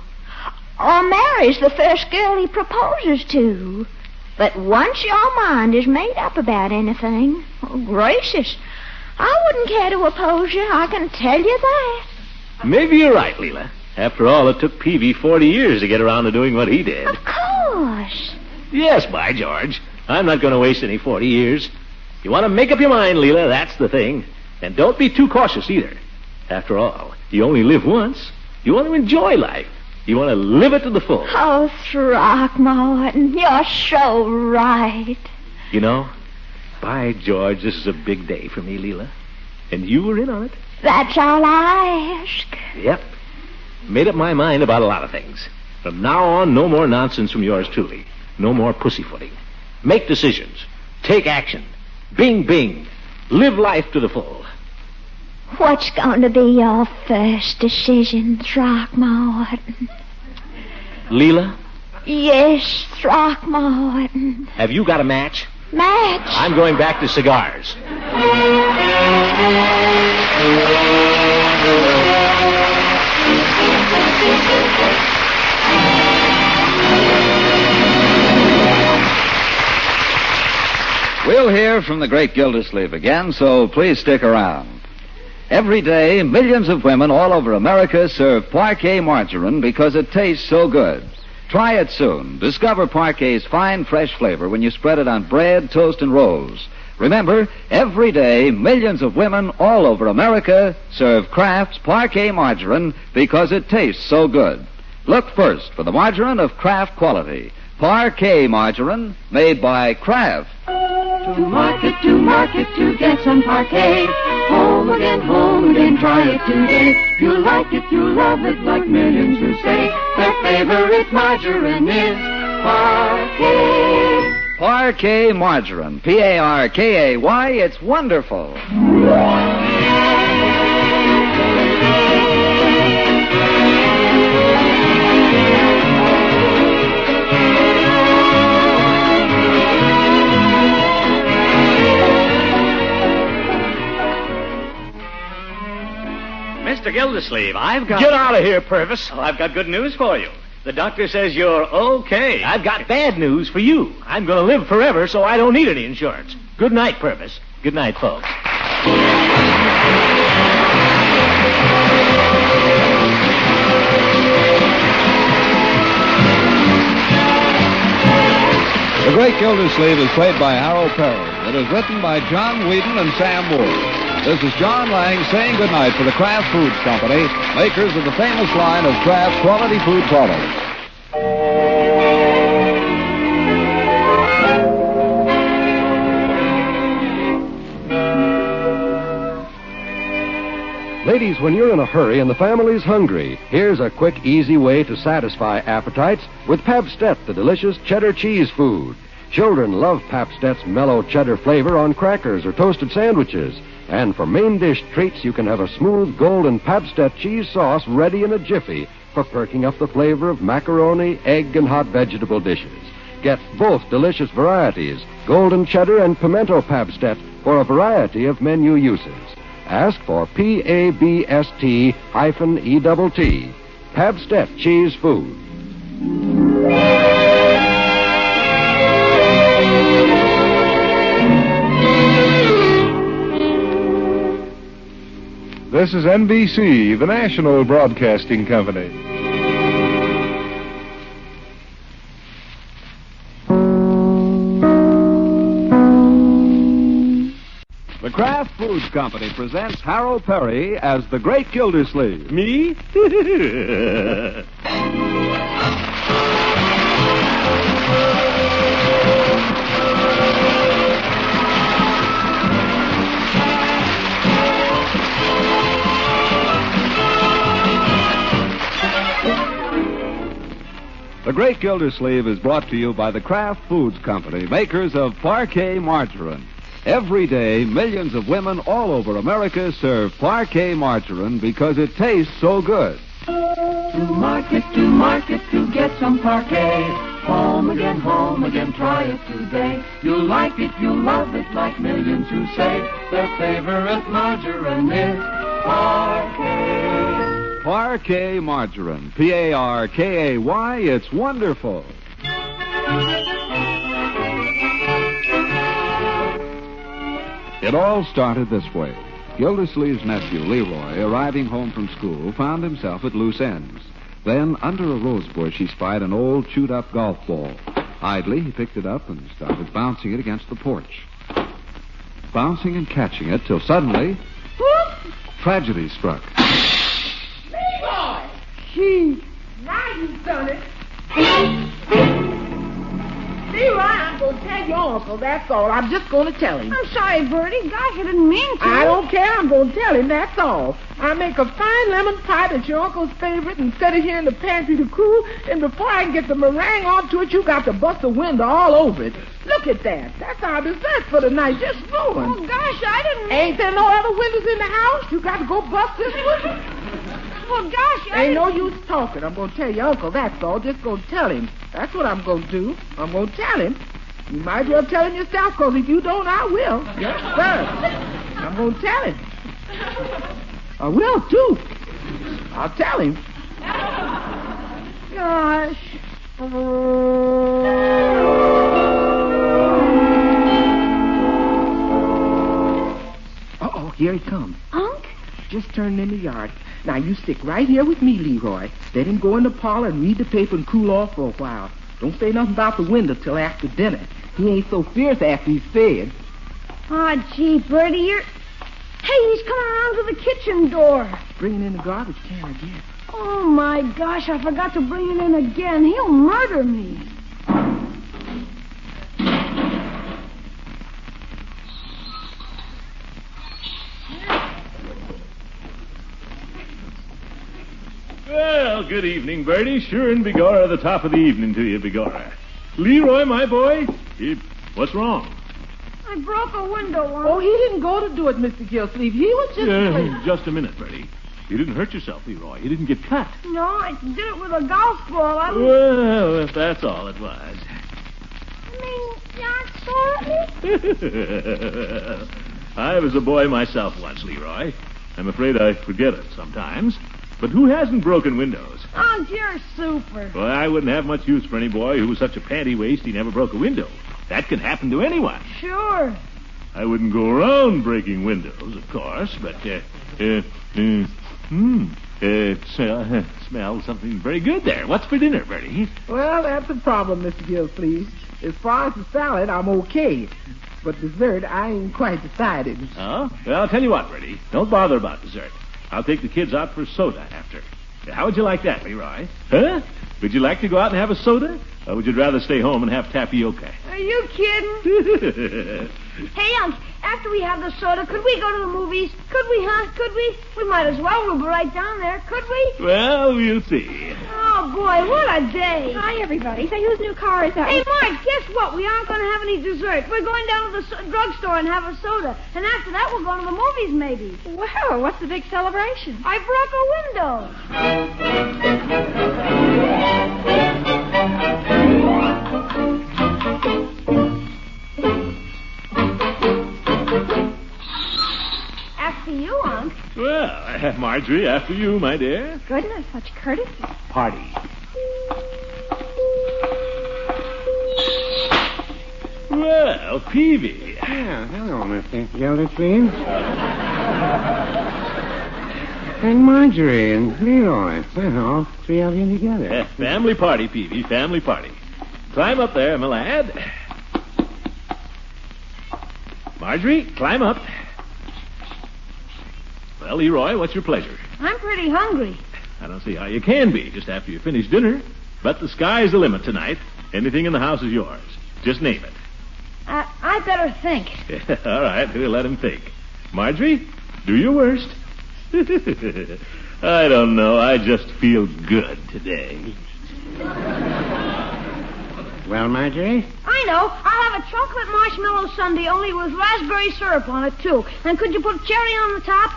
[SPEAKER 10] Or marries the first girl he proposes to. But once your mind is made up about anything, oh, gracious, I wouldn't care to oppose you, I can tell you that.
[SPEAKER 2] Maybe you're right, Leela. After all, it took Peavy 40 years to get around to doing what he did.
[SPEAKER 10] Of course.
[SPEAKER 2] Yes, by George. I'm not going to waste any 40 years. You want to make up your mind, Leela, that's the thing. And don't be too cautious either. After all, you only live once. You want to enjoy life. You want to live it to the full.
[SPEAKER 10] Oh, Throckmorton, you're so right.
[SPEAKER 2] You know, by George, this is a big day for me, Leela. And you were in on it.
[SPEAKER 10] That's all I ask.
[SPEAKER 2] Yep. Made up my mind about a lot of things. From now on, no more nonsense from yours truly. No more pussyfooting. Make decisions. Take action. Bing, bing. Live life to the full.
[SPEAKER 10] What's going to be your first decision, Throckmorton?
[SPEAKER 2] Leela?
[SPEAKER 10] Yes, Throckmorton.
[SPEAKER 2] Have you got a match?
[SPEAKER 10] Match?
[SPEAKER 2] I'm going back to Cigars.
[SPEAKER 1] We'll hear from the great Gildersleeve again, so please stick around. Every day, millions of women all over America serve Parquet margarine because it tastes so good. Try it soon. Discover Parquet's fine, fresh flavor when you spread it on bread, toast, and rolls. Remember, every day, millions of women all over America serve Kraft's Parquet margarine because it tastes so good. Look first for the margarine of Kraft quality. Parquet margarine made by Kraft.
[SPEAKER 3] To market, to get some Parquet. Home again, try it today. You'll like it, you'll love it, like millions who say their favorite margarine is Parquet.
[SPEAKER 1] Parquet margarine, Parkay, it's wonderful.
[SPEAKER 11] Mr. Gildersleeve, I've got...
[SPEAKER 2] Get out of here, Purvis.
[SPEAKER 11] Oh, I've got good news for you. The doctor says you're okay.
[SPEAKER 2] I've got bad news for you. I'm going to live forever, so I don't need any insurance. Good night, Purvis. Good night, folks.
[SPEAKER 1] The Great Gildersleeve is played by Harold Perry. It is written by John Whedon and Sam Moore. This is John Lang saying goodnight for the Kraft Foods Company, makers of the famous line of Kraft quality food products.
[SPEAKER 12] Ladies, when you're in a hurry and the family's hungry, here's a quick, easy way to satisfy appetites with Pabstet, the delicious cheddar cheese food. Children love Pabstet's mellow cheddar flavor on crackers or toasted sandwiches. And for main dish treats, you can have a smooth golden Pabstet cheese sauce ready in a jiffy for perking up the flavor of macaroni, egg, and hot vegetable dishes. Get both delicious varieties, golden cheddar and pimento Pabstet, for a variety of menu uses. Ask for Pabst-ETT, Pabstet cheese food.
[SPEAKER 13] This is NBC, the national broadcasting company.
[SPEAKER 1] The Kraft Foods Company presents Harold Perry as the Great Gildersleeve.
[SPEAKER 2] Me?
[SPEAKER 1] Great Gildersleeve is brought to you by the Kraft Foods Company, makers of Parquet margarine. Every day, millions of women all over America serve Parquet margarine because it tastes so good.
[SPEAKER 3] To market, to get some Parquet. Home again, try it today. You'll like it, you'll love it, like millions who say their favorite margarine is Parquet.
[SPEAKER 1] Parquet margarine, Parkay, it's wonderful. It all started this way. Gildersleeve's nephew, Leroy, arriving home from school, found himself at loose ends. Then, under a rose bush, he spied an old, chewed-up golf ball. Idly, he picked it up and started bouncing it against the porch. Bouncing and catching it till suddenly, tragedy struck.
[SPEAKER 7] Leroy! Gee, now you've done it. Leroy, I'm going to tell your uncle, that's all. I'm just going to tell him.
[SPEAKER 10] I'm sorry, Bertie. Gosh, I didn't mean to.
[SPEAKER 7] I don't care. I'm going to tell him, that's all. I make a fine lemon pie that's your uncle's favorite and set it here in the pantry to cool, and before I can get the meringue onto it, you got to bust the window all over it. Look at that. That's our dessert for the night, just ruined.
[SPEAKER 10] Oh, gosh, I didn't...
[SPEAKER 7] Ain't there no other windows in the house? You got to go bust this window?
[SPEAKER 10] Well, gosh,
[SPEAKER 7] Ain't no use talking. I'm going to tell your uncle, that's all. Just go tell him. That's what I'm going to do. I'm going to tell him. You might as well tell him yourself, because if you don't, I will. Yes, sir. I'm going to tell him. I will, too. I'll tell him.
[SPEAKER 10] Gosh.
[SPEAKER 7] Uh-oh, here he comes.
[SPEAKER 10] Unc?
[SPEAKER 7] Just turned in the yard. Now, you stick right here with me, Leroy. Let him go in the parlor and read the paper and cool off for a while. Don't say nothing about the window till after dinner. He ain't so fierce after he's fed.
[SPEAKER 10] Oh, gee, Bertie, you're... Hey, he's coming around to the kitchen door.
[SPEAKER 7] Bringing in the garbage can again.
[SPEAKER 10] Oh, my gosh, I forgot to bring it in again. He'll murder me.
[SPEAKER 2] Well, good evening, Bertie. Sure and begorra, the top of the evening to you, begorra. Leroy, my boy, what's wrong?
[SPEAKER 10] I broke a window, Unc.
[SPEAKER 7] Oh, he didn't go to do it, Mr. Gildersleeve. He was just...
[SPEAKER 2] Just a minute, Bertie. You didn't hurt yourself, Leroy. You didn't get cut.
[SPEAKER 10] No, I did it with a golf ball.
[SPEAKER 2] Well, if that's all it was. I was a boy myself once, Leroy. I'm afraid I forget it sometimes. But who hasn't broken windows?
[SPEAKER 10] Oh, you're super.
[SPEAKER 2] Well, I wouldn't have much use for any boy who was such a panty waist he never broke a window. That can happen to anyone.
[SPEAKER 10] Sure.
[SPEAKER 2] I wouldn't go around breaking windows, of course, but, smells something very good there. What's for dinner, Bertie?
[SPEAKER 7] Well, that's the problem, Mr. Gildersleeve. As far as the salad, I'm okay. But dessert, I ain't quite decided.
[SPEAKER 2] Oh? Well, I'll tell you what, Bertie. Don't bother about dessert. I'll take the kids out for soda after. How would you like that, Leroy? Huh? Would you like to go out and have a soda? Or would you rather stay home and have tapioca?
[SPEAKER 10] Are you kidding? Hey, Unc, after we have the soda, could we go to the movies? Could we, huh? Could we? We might as well. We'll be right down there. Could we?
[SPEAKER 2] Well, we'll see.
[SPEAKER 10] Oh, boy, what a day.
[SPEAKER 14] Hi, everybody. Say, whose new car is that?
[SPEAKER 10] Hey, Mark, guess what? We aren't going to have any dessert. We're going down to the drugstore and have a soda. And after that, we're going to the movies, maybe.
[SPEAKER 14] Well, what's the big celebration?
[SPEAKER 10] I broke a window. After you, Unc.
[SPEAKER 2] Well, Marjorie, after you, my dear.
[SPEAKER 14] Goodness, such courtesy.
[SPEAKER 2] Party. Well, Peavy.
[SPEAKER 9] Yeah, hello, Mr. Gildersleeve. And Marjorie and Leroy. Well, all three of you together.
[SPEAKER 2] Family party, Peavy, family party. Climb up there, my lad. Marjorie, climb up. Well, Leroy, what's your pleasure?
[SPEAKER 10] I'm pretty hungry.
[SPEAKER 2] I don't see how you can be just after you finish dinner. But the sky's the limit tonight. Anything in the house is yours. Just name it.
[SPEAKER 10] I better think.
[SPEAKER 2] All right, we'll let him think. Marjorie, do your worst. I don't know. I just feel good today.
[SPEAKER 9] Well, Marjorie?
[SPEAKER 15] I know. I'll have a chocolate marshmallow sundae, only with raspberry syrup on it, too. And could you put cherry on the top?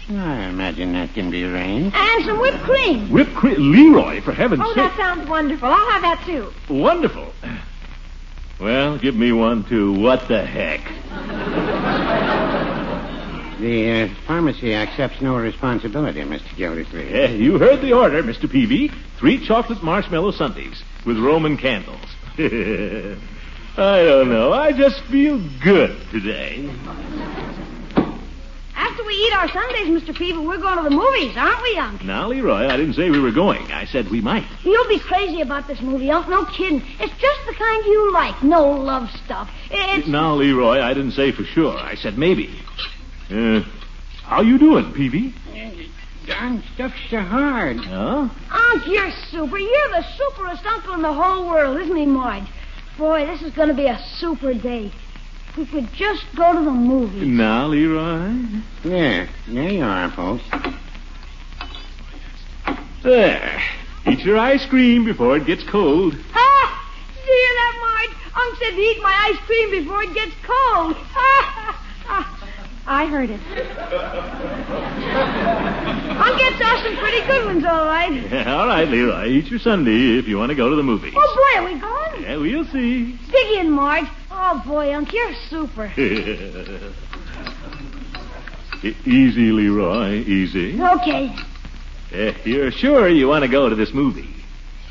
[SPEAKER 9] I imagine that can be arranged.
[SPEAKER 15] And some whipped cream.
[SPEAKER 2] Whipped cream? Leroy, for heaven's sake.
[SPEAKER 14] Oh, that sounds wonderful. I'll have that, too.
[SPEAKER 2] Wonderful. Well, give me one, too. What the heck?
[SPEAKER 9] The pharmacy accepts no responsibility, Mr. Gildersleeve.
[SPEAKER 2] Yeah, you heard the order, Mr. Peavy. 3 chocolate marshmallow sundaes with Roman candles. I don't know. I just feel good today.
[SPEAKER 15] After we eat our sundaes, Mr. Peavy, we're going to the movies, aren't we, Unc?
[SPEAKER 2] Now, Leroy, I didn't say we were going. I said we might.
[SPEAKER 15] You'll be crazy about this movie, Unc. No kidding. It's just the kind you like. No love stuff. It's...
[SPEAKER 2] Now, Leroy, I didn't say for sure. I said maybe. How you doing, Peavy?
[SPEAKER 9] Darn stuff's so hard.
[SPEAKER 2] Huh?
[SPEAKER 15] Unc, you're super. You're the superest uncle in the whole world, isn't he, Marge? Boy, this is going to be a super day. We could just go to the movies.
[SPEAKER 2] Now, Leroy.
[SPEAKER 9] There you are, folks.
[SPEAKER 2] There. Eat your ice cream before it gets cold.
[SPEAKER 15] Ha! Do you hear that, Marge? Unc said to eat my ice cream before it gets cold.
[SPEAKER 14] I heard it.
[SPEAKER 15] Unc gets us some pretty good ones, all right.
[SPEAKER 2] Yeah, all right, Leroy. Eat your sundae if you want to go to the movies.
[SPEAKER 15] Oh, boy, are we going?
[SPEAKER 2] Yeah, we'll see.
[SPEAKER 15] Dig in, Marge. Oh, boy, Unc, you're super.
[SPEAKER 2] Easy, Leroy, easy.
[SPEAKER 15] Okay.
[SPEAKER 2] You're sure you want to go to this movie?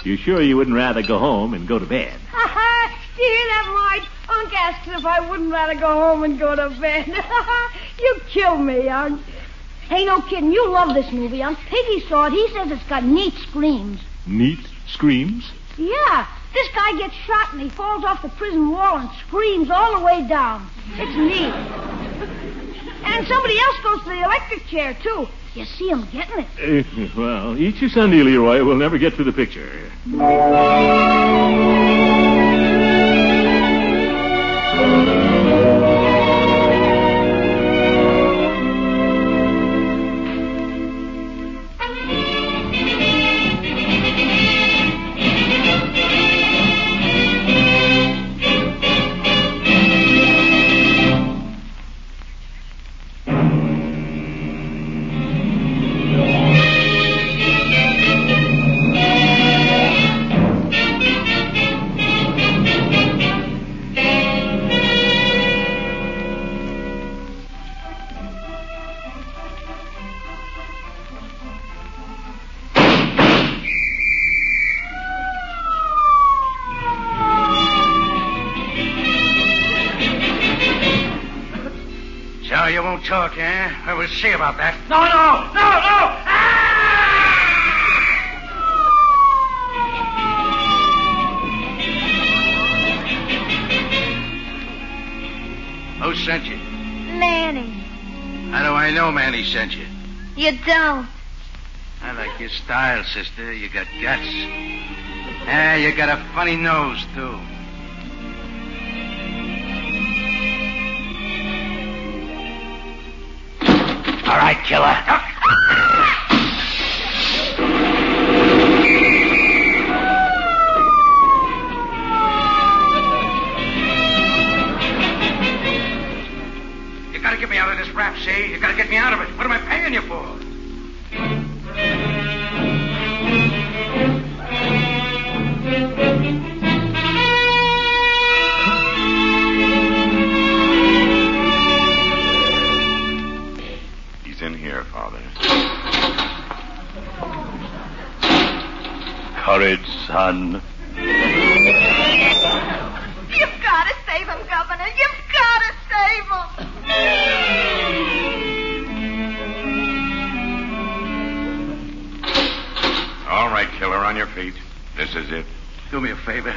[SPEAKER 2] You sure you wouldn't rather go home and go to bed?
[SPEAKER 15] Do you hear that, Marge? Unc asks if I wouldn't rather go home and go to bed. You killed me, Unc. Hey, no kidding. You love this movie, Unc. Piggy saw it. He says it's got neat screams.
[SPEAKER 2] Neat screams?
[SPEAKER 15] Yeah. This guy gets shot and he falls off the prison wall and screams all the way down. It's neat. And somebody else goes to the electric chair, too. You see him getting it.
[SPEAKER 2] Well, eat your sundae, Leroy. We'll never get to the picture.
[SPEAKER 16] So you won't talk, eh? Well, we'll see about that. No! Who sent you?
[SPEAKER 10] Manny.
[SPEAKER 16] How do I know Manny sent you?
[SPEAKER 10] You don't.
[SPEAKER 16] I like your style, sister. You got guts. You got a funny nose, too. All right, killer. You gotta get me out of this rap, see? You gotta get me out of it. What am I paying you for?
[SPEAKER 17] In here, Father. Courage, son.
[SPEAKER 10] You've got to save him, Governor. You've got to save him.
[SPEAKER 17] All right, killer, on your feet. This is it.
[SPEAKER 16] Do me a favor.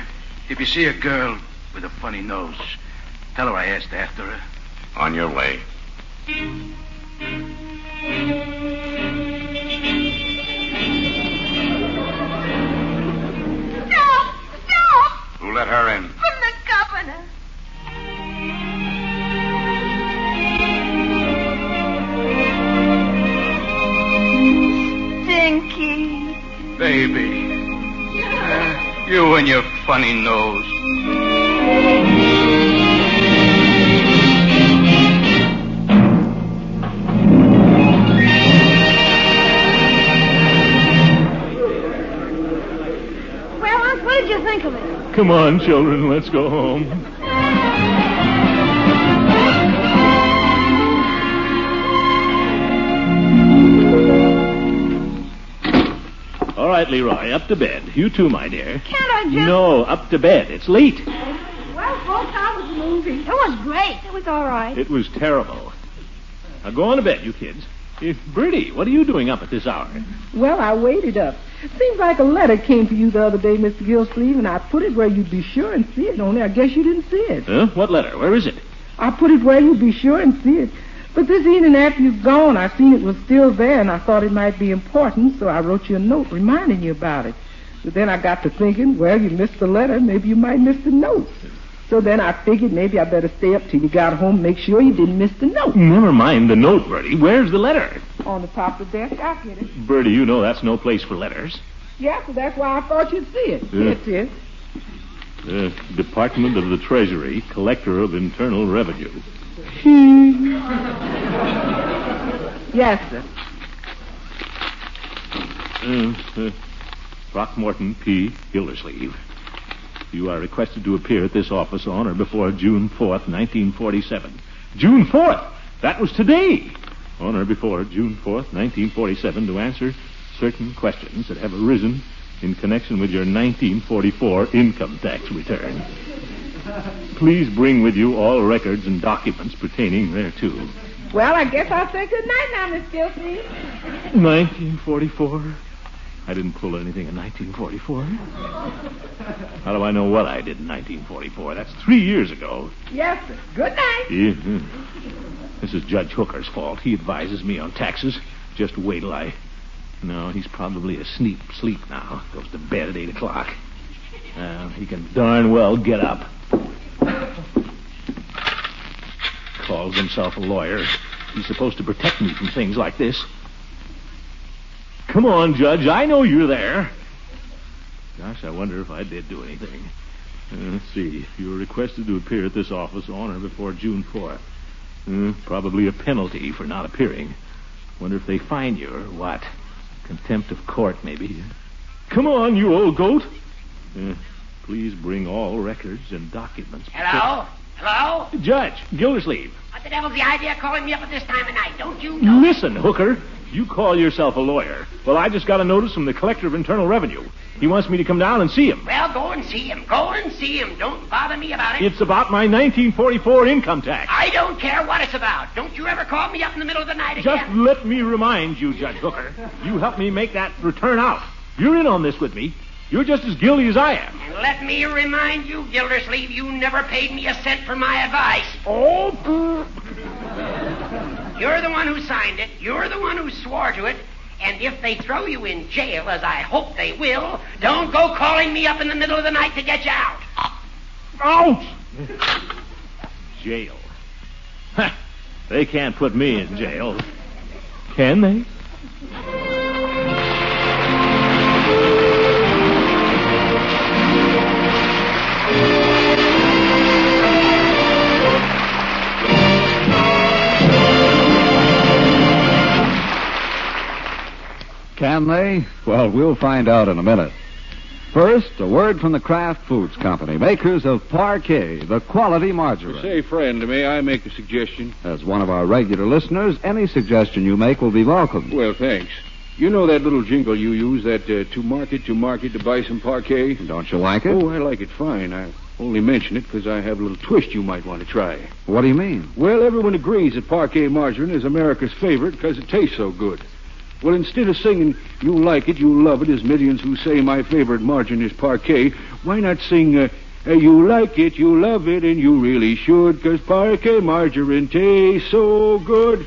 [SPEAKER 16] If you see a girl with a funny nose, tell her I asked after her.
[SPEAKER 17] On your way.
[SPEAKER 10] Stop!
[SPEAKER 17] Who let her in?
[SPEAKER 10] From the governor.
[SPEAKER 16] Baby. You and your funny nose.
[SPEAKER 15] Well, Unc, what did you think of it?
[SPEAKER 2] Come on, children, let's go home. All right, Leroy, up to bed. You too, my dear.
[SPEAKER 15] Can't I just...
[SPEAKER 2] No, up to bed. It's late.
[SPEAKER 15] Well, folks, how was the movie? It was great. It was all right.
[SPEAKER 2] It was terrible. Now go on to bed, you kids. Bertie, what are you doing up at this hour?
[SPEAKER 7] Well, I waited up. Seems like a letter came to you the other day, Mr. Gildersleeve, and I put it where you'd be sure and see it. Only I guess you didn't see it.
[SPEAKER 2] Huh? What letter? Where is it?
[SPEAKER 7] I put it where you'd be sure and see it. But this evening after you've gone, I seen it was still there, and I thought it might be important, so I wrote you a note reminding you about it. But then I got to thinking, well, you missed the letter, maybe you might miss the note. So then I figured maybe I better stay up till you got home, make sure you didn't miss the note.
[SPEAKER 2] Never mind the note, Bertie. Where's the letter?
[SPEAKER 7] On the top of the desk, I'll get it.
[SPEAKER 2] Bertie, you know that's no place for letters.
[SPEAKER 7] Yeah, so that's why I thought you'd see it. That's it.
[SPEAKER 2] Department of the Treasury, Collector of Internal Revenue.
[SPEAKER 7] Yes, sir.
[SPEAKER 2] Throckmorton P. Gildersleeve. You are requested to appear at this office on or before June 4th, 1947. June 4th? That was today. On or before June 4th, 1947, to answer certain questions that have arisen in connection with your 1944 income tax return. Please bring with you all records and documents pertaining thereto.
[SPEAKER 7] Well, I guess I'll say good night now, Miss Gildersleeve.
[SPEAKER 2] 1944? I didn't pull anything in 1944. How do I know what I did in 1944? That's 3 years ago.
[SPEAKER 7] Yes, sir. Good night.
[SPEAKER 2] Yeah. This is Judge Hooker's fault. He advises me on taxes. Just wait till I... No, he's probably asleep now. Goes to bed at 8 o'clock. He can darn well get up. Calls himself a lawyer. He's supposed to protect me from things like this. Come on, Judge. I know you're there. Gosh, I wonder if I did do anything. Let's see. You were requested to appear at this office on or before June 4th. Probably a penalty for not appearing. Wonder if they fine you or what. Contempt of court, maybe. Come on, you old goat. Please bring all records and documents.
[SPEAKER 9] Hello? Hello?
[SPEAKER 2] Judge, Gildersleeve.
[SPEAKER 9] What the devil's the idea of calling me up at this time of night? Don't you know?
[SPEAKER 2] Listen, Hooker. You call yourself a lawyer. Well, I just got a notice from the Collector of Internal Revenue. He wants me to come down and see him.
[SPEAKER 9] Well, go and see him. Go and see him. Don't bother me about it.
[SPEAKER 2] It's about my 1944 income tax.
[SPEAKER 9] I don't care what it's about. Don't you ever call me up in the middle of the night again.
[SPEAKER 2] Just let me remind you, Judge Hooker. You helped me make that return out. You're in on this with me. You're just as guilty as I am.
[SPEAKER 9] And let me remind you, Gildersleeve, you never paid me a cent for my advice.
[SPEAKER 2] Oh,
[SPEAKER 9] You're the one who signed it. You're the one who swore to it. And if they throw you in jail, as I hope they will, don't go calling me up in the middle of the night to get you out.
[SPEAKER 2] Ouch! Jail. They can't put me in jail. Can they?
[SPEAKER 1] Can they? Well, we'll find out in a minute. First, a word from the Kraft Foods Company, makers of Parquet, the quality margarine.
[SPEAKER 8] Say, friend, may I make a suggestion?
[SPEAKER 1] As one of our regular listeners, any suggestion you make will be welcome.
[SPEAKER 8] Well, thanks. You know that little jingle you use, that to market, to buy some Parquet?
[SPEAKER 1] Don't you like it?
[SPEAKER 8] Oh, I like it fine. I only mention it because I have a little twist you might want to try.
[SPEAKER 1] What do you mean?
[SPEAKER 8] Well, everyone agrees that Parquet margarine is America's favorite because it tastes so good. Well, instead of singing, you like it, you love it, as millions who say my favorite margarine is Parquet, why not sing, you like it, you love it, and you really should, because Parquet margarine tastes so good.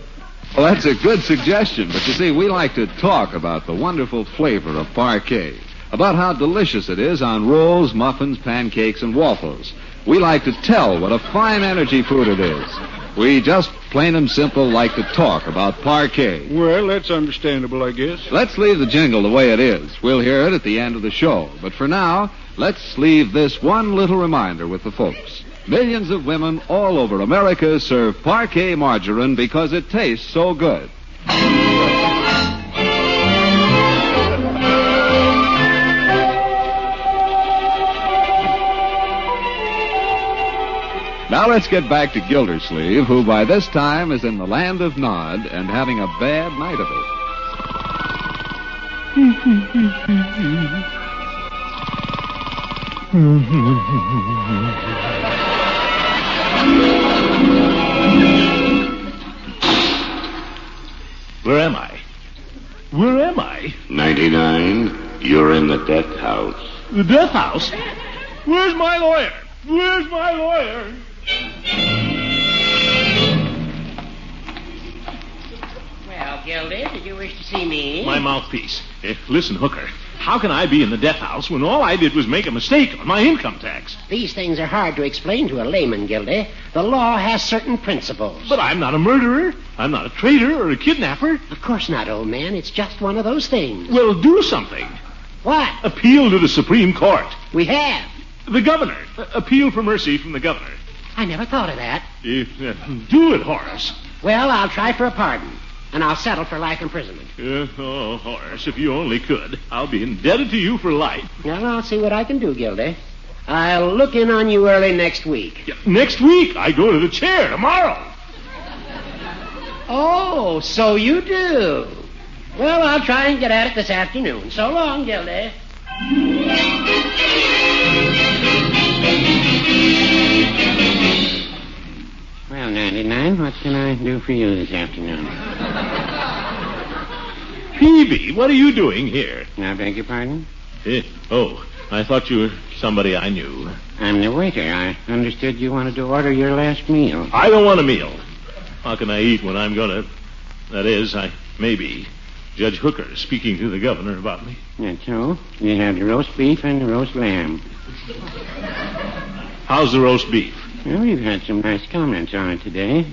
[SPEAKER 1] Well, that's a good suggestion, but you see, we like to talk about the wonderful flavor of Parquet, about how delicious it is on rolls, muffins, pancakes, and waffles. We like to tell what a fine energy food it is. We just plain and simple like to talk about Parquet.
[SPEAKER 8] Well, that's understandable, I guess.
[SPEAKER 1] Let's leave the jingle the way it is. We'll hear it at the end of the show. But for now, let's leave this one little reminder with the folks. Millions of women all over America serve Parquet margarine because it tastes so good. Now let's get back to Gildersleeve, who by this time is in the land of Nod and having a bad night of it.
[SPEAKER 2] Where am I? Where am I?
[SPEAKER 17] 99, you're in the death house.
[SPEAKER 2] The death house? Where's my lawyer? Where's my lawyer?
[SPEAKER 9] Well, Gildy, did you wish to see me?
[SPEAKER 2] My mouthpiece. Listen, Hooker, how can I be in the death house when all I did was make a mistake on my income tax?
[SPEAKER 9] These things are hard to explain to a layman, Gildy. The law has certain principles.
[SPEAKER 2] But I'm not a murderer. I'm not a traitor or a kidnapper.
[SPEAKER 9] Of course not, old man. It's just one of those things.
[SPEAKER 2] Well, do something.
[SPEAKER 9] What?
[SPEAKER 2] Appeal to the Supreme Court.
[SPEAKER 9] We have.
[SPEAKER 2] The governor. Appeal for mercy from the governor.
[SPEAKER 9] I never thought of that.
[SPEAKER 2] Do it, Horace.
[SPEAKER 9] Well, I'll try for a pardon, and I'll settle for life imprisonment.
[SPEAKER 2] Oh, Horace, if you only could. I'll be indebted to you for life.
[SPEAKER 9] Well, I'll see what I can do, Gildy. I'll look in on you early next week.
[SPEAKER 2] Yeah, next week? I go to the chair tomorrow.
[SPEAKER 9] Oh, so you do. Well, I'll try and get at it this afternoon. So long, Gildy. Well, 99, what can I do for you this afternoon?
[SPEAKER 2] Peavy, what are you doing here?
[SPEAKER 9] I beg your pardon?
[SPEAKER 2] I thought you were somebody I knew.
[SPEAKER 9] I'm the waiter. I understood you wanted to order your last meal.
[SPEAKER 2] I don't want a meal. How can I eat when I'm gonna... That is, I may be. Judge Hooker is speaking to the governor about me.
[SPEAKER 9] That's so. You have the roast beef and the roast lamb.
[SPEAKER 2] How's the roast beef?
[SPEAKER 9] Well, we've had some nice comments on it today.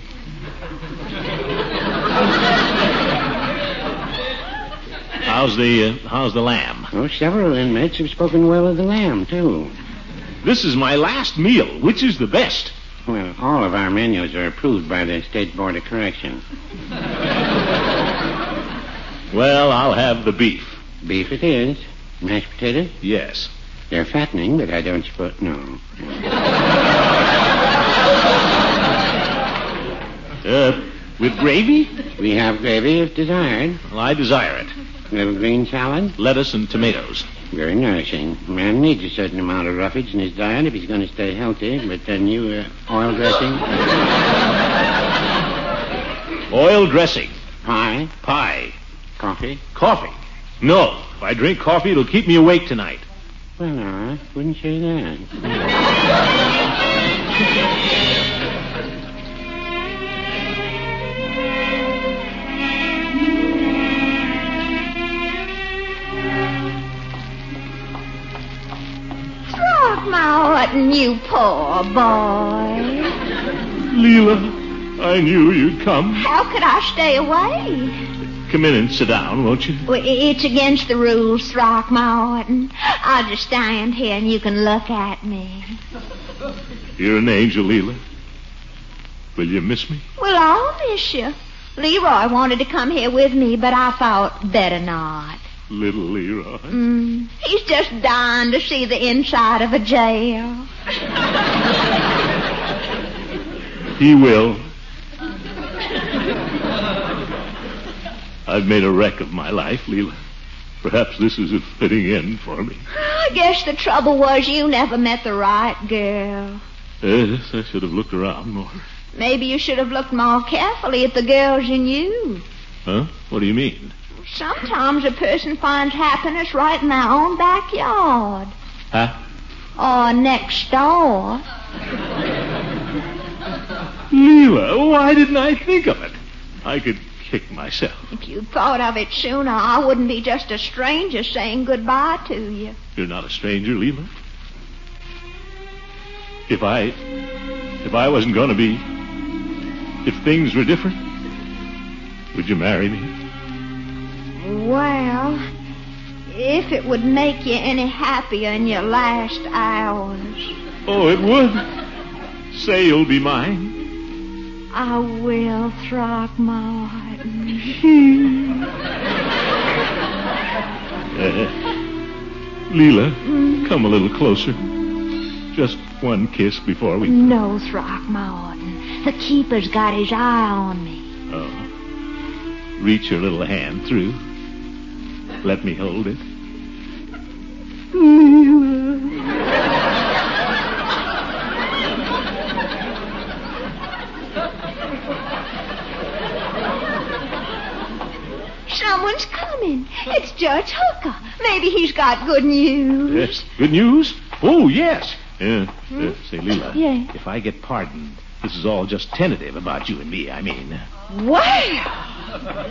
[SPEAKER 2] How's the lamb?
[SPEAKER 9] Oh, several inmates have spoken well of the lamb, too.
[SPEAKER 2] This is my last meal. Which is the best?
[SPEAKER 9] Well, all of our menus are approved by the State Board of Correction.
[SPEAKER 2] Well, I'll have the beef.
[SPEAKER 9] Beef it is. Mashed potatoes?
[SPEAKER 2] Yes.
[SPEAKER 9] They're fattening, but I don't suppose... No.
[SPEAKER 2] With gravy?
[SPEAKER 9] We have gravy if desired.
[SPEAKER 2] Well, I desire it.
[SPEAKER 9] Little green salad?
[SPEAKER 2] Lettuce and tomatoes.
[SPEAKER 9] Very nourishing. A man needs a certain amount of roughage in his diet if he's going to stay healthy. But then oil dressing?
[SPEAKER 2] Oil dressing.
[SPEAKER 9] Pie?
[SPEAKER 2] Pie.
[SPEAKER 9] Coffee?
[SPEAKER 2] Coffee. No. If I drink coffee, it'll keep me awake tonight.
[SPEAKER 9] Well, no, I wouldn't say that.
[SPEAKER 10] Throckmorton, you poor boy.
[SPEAKER 2] Leela, I knew you'd come.
[SPEAKER 10] How could I stay away?
[SPEAKER 2] Come in and sit down, won't you?
[SPEAKER 10] Well, it's against the rules, Throckmorton. I'll just stand here and you can look at me.
[SPEAKER 2] You're an angel, Leela. Will you miss me?
[SPEAKER 10] Well, I'll miss you. Leroy wanted to come here with me, but I thought better not.
[SPEAKER 2] Little Leroy.
[SPEAKER 10] He's just dying to see the inside of a jail.
[SPEAKER 2] He will. I've made a wreck of my life, Leela. Perhaps this is a fitting end for me.
[SPEAKER 10] I guess the trouble was you never met the right girl.
[SPEAKER 2] Yes, I should have looked around more.
[SPEAKER 10] Maybe you should have looked more carefully at the girls you knew.
[SPEAKER 2] Huh? What do you mean?
[SPEAKER 10] Sometimes a person finds happiness right in their own backyard.
[SPEAKER 2] Huh?
[SPEAKER 10] Or next door.
[SPEAKER 2] Leela, why didn't I think of it? I could kick myself.
[SPEAKER 10] If you'd thought of it sooner, I wouldn't be just a stranger saying goodbye to you.
[SPEAKER 2] You're not a stranger, Leela. If I wasn't going to be, if things were different, would you marry me?
[SPEAKER 10] Well, If it would make you any happier in your last hours.
[SPEAKER 2] Oh, it would. Say you'll be mine.
[SPEAKER 10] I will, Throckmorton.
[SPEAKER 2] Leela, come a little closer. Just one kiss before we...
[SPEAKER 10] No, Throckmorton. The keeper's got his eye on me.
[SPEAKER 2] Oh. Reach your little hand through. Let me hold it.
[SPEAKER 10] Someone's coming. It's Judge Hooker. Maybe he's got good news.
[SPEAKER 2] Good news? Oh, yes. Say, Leela.
[SPEAKER 10] Yeah.
[SPEAKER 2] If I get pardoned, this is all just tentative about you and me, I mean.
[SPEAKER 10] Wow!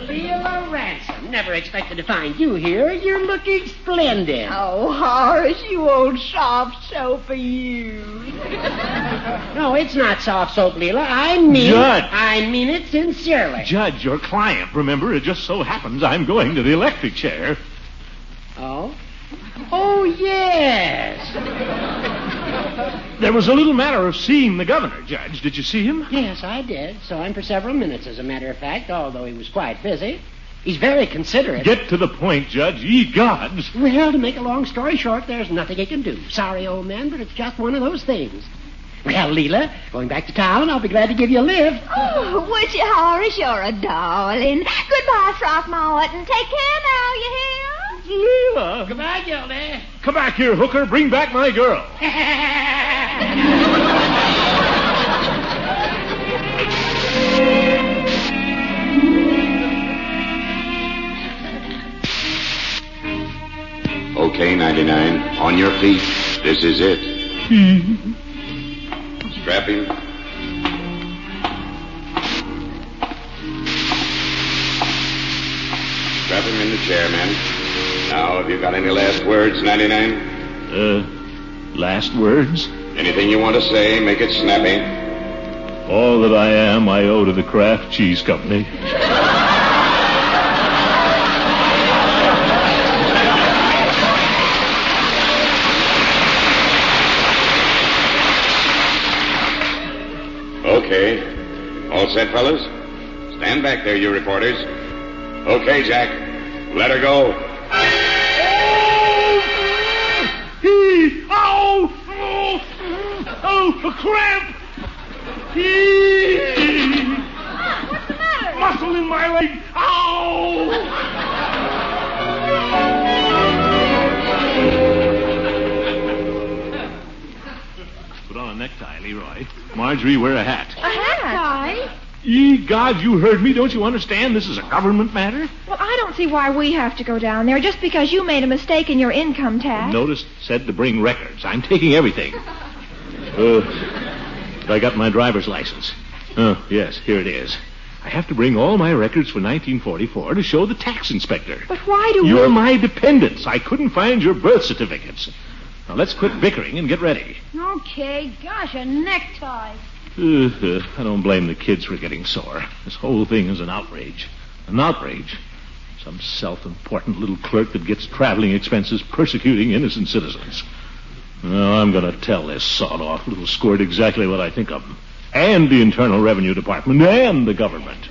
[SPEAKER 18] Leela Ransom. Never expected to find you here. You're looking splendid.
[SPEAKER 10] Oh, Horace, you old soft soap, you.
[SPEAKER 18] No, it's not soft soap, Leela. I mean
[SPEAKER 2] Judge!
[SPEAKER 18] I mean it sincerely.
[SPEAKER 2] Judge, your client, remember, it just so happens I'm going to the electric chair.
[SPEAKER 18] Oh? Oh, yes.
[SPEAKER 2] There was a little matter of seeing the governor, Judge. Did you see him?
[SPEAKER 18] Yes, I did. Saw him for several minutes, as a matter of fact, although he was quite busy. He's very considerate.
[SPEAKER 2] Get to the point, Judge. Ye gods.
[SPEAKER 18] Well, to make a long story short, there's nothing he can do. Sorry, old man, but it's just one of those things. Well, Leela, going back to town, I'll be glad to give you a lift.
[SPEAKER 10] Oh, would you, Horace? You're a darling. Goodbye, Throckmorton. Take care now, you hear?
[SPEAKER 2] Leela.
[SPEAKER 18] Goodbye, Gildy.
[SPEAKER 2] Come back here, Hooker. Bring back my girl.
[SPEAKER 17] Okay, 99. On your feet. This is it. Strap him. Strap him in the chair, man. Now, have you got any last words, 99?
[SPEAKER 2] Last words?
[SPEAKER 17] Anything you want to say, make it snappy.
[SPEAKER 2] All that I am, I owe to the Kraft Cheese Company.
[SPEAKER 17] Okay. All set, fellas? Stand back there, you reporters. Okay, Jack. Let her go.
[SPEAKER 2] Oh! Oh, a cramp!
[SPEAKER 15] What's the matter?
[SPEAKER 2] Muscle in my leg. Ow! Put on a necktie, Leroy. Marjorie, wear a hat.
[SPEAKER 5] A hat?
[SPEAKER 2] Ye gods, you heard me. Don't you understand? This is a government matter.
[SPEAKER 5] Well, I don't see why we have to go down there just because you made a mistake in your income tax.
[SPEAKER 2] The notice said to bring records. I'm taking everything. I got my driver's license. Oh, yes, here it is. I have to bring all my records for 1944 to show the tax inspector.
[SPEAKER 5] But why do
[SPEAKER 2] You're my dependents. I couldn't find your birth certificates. Now, let's quit bickering and get ready.
[SPEAKER 15] Okay, gosh, a necktie.
[SPEAKER 2] I don't blame the kids for getting sore. This whole thing is an outrage. An outrage. Some self-important little clerk that gets traveling expenses persecuting innocent citizens. Well, I'm going to tell this sawed-off little squirt exactly what I think of him. And the Internal Revenue Department and the government.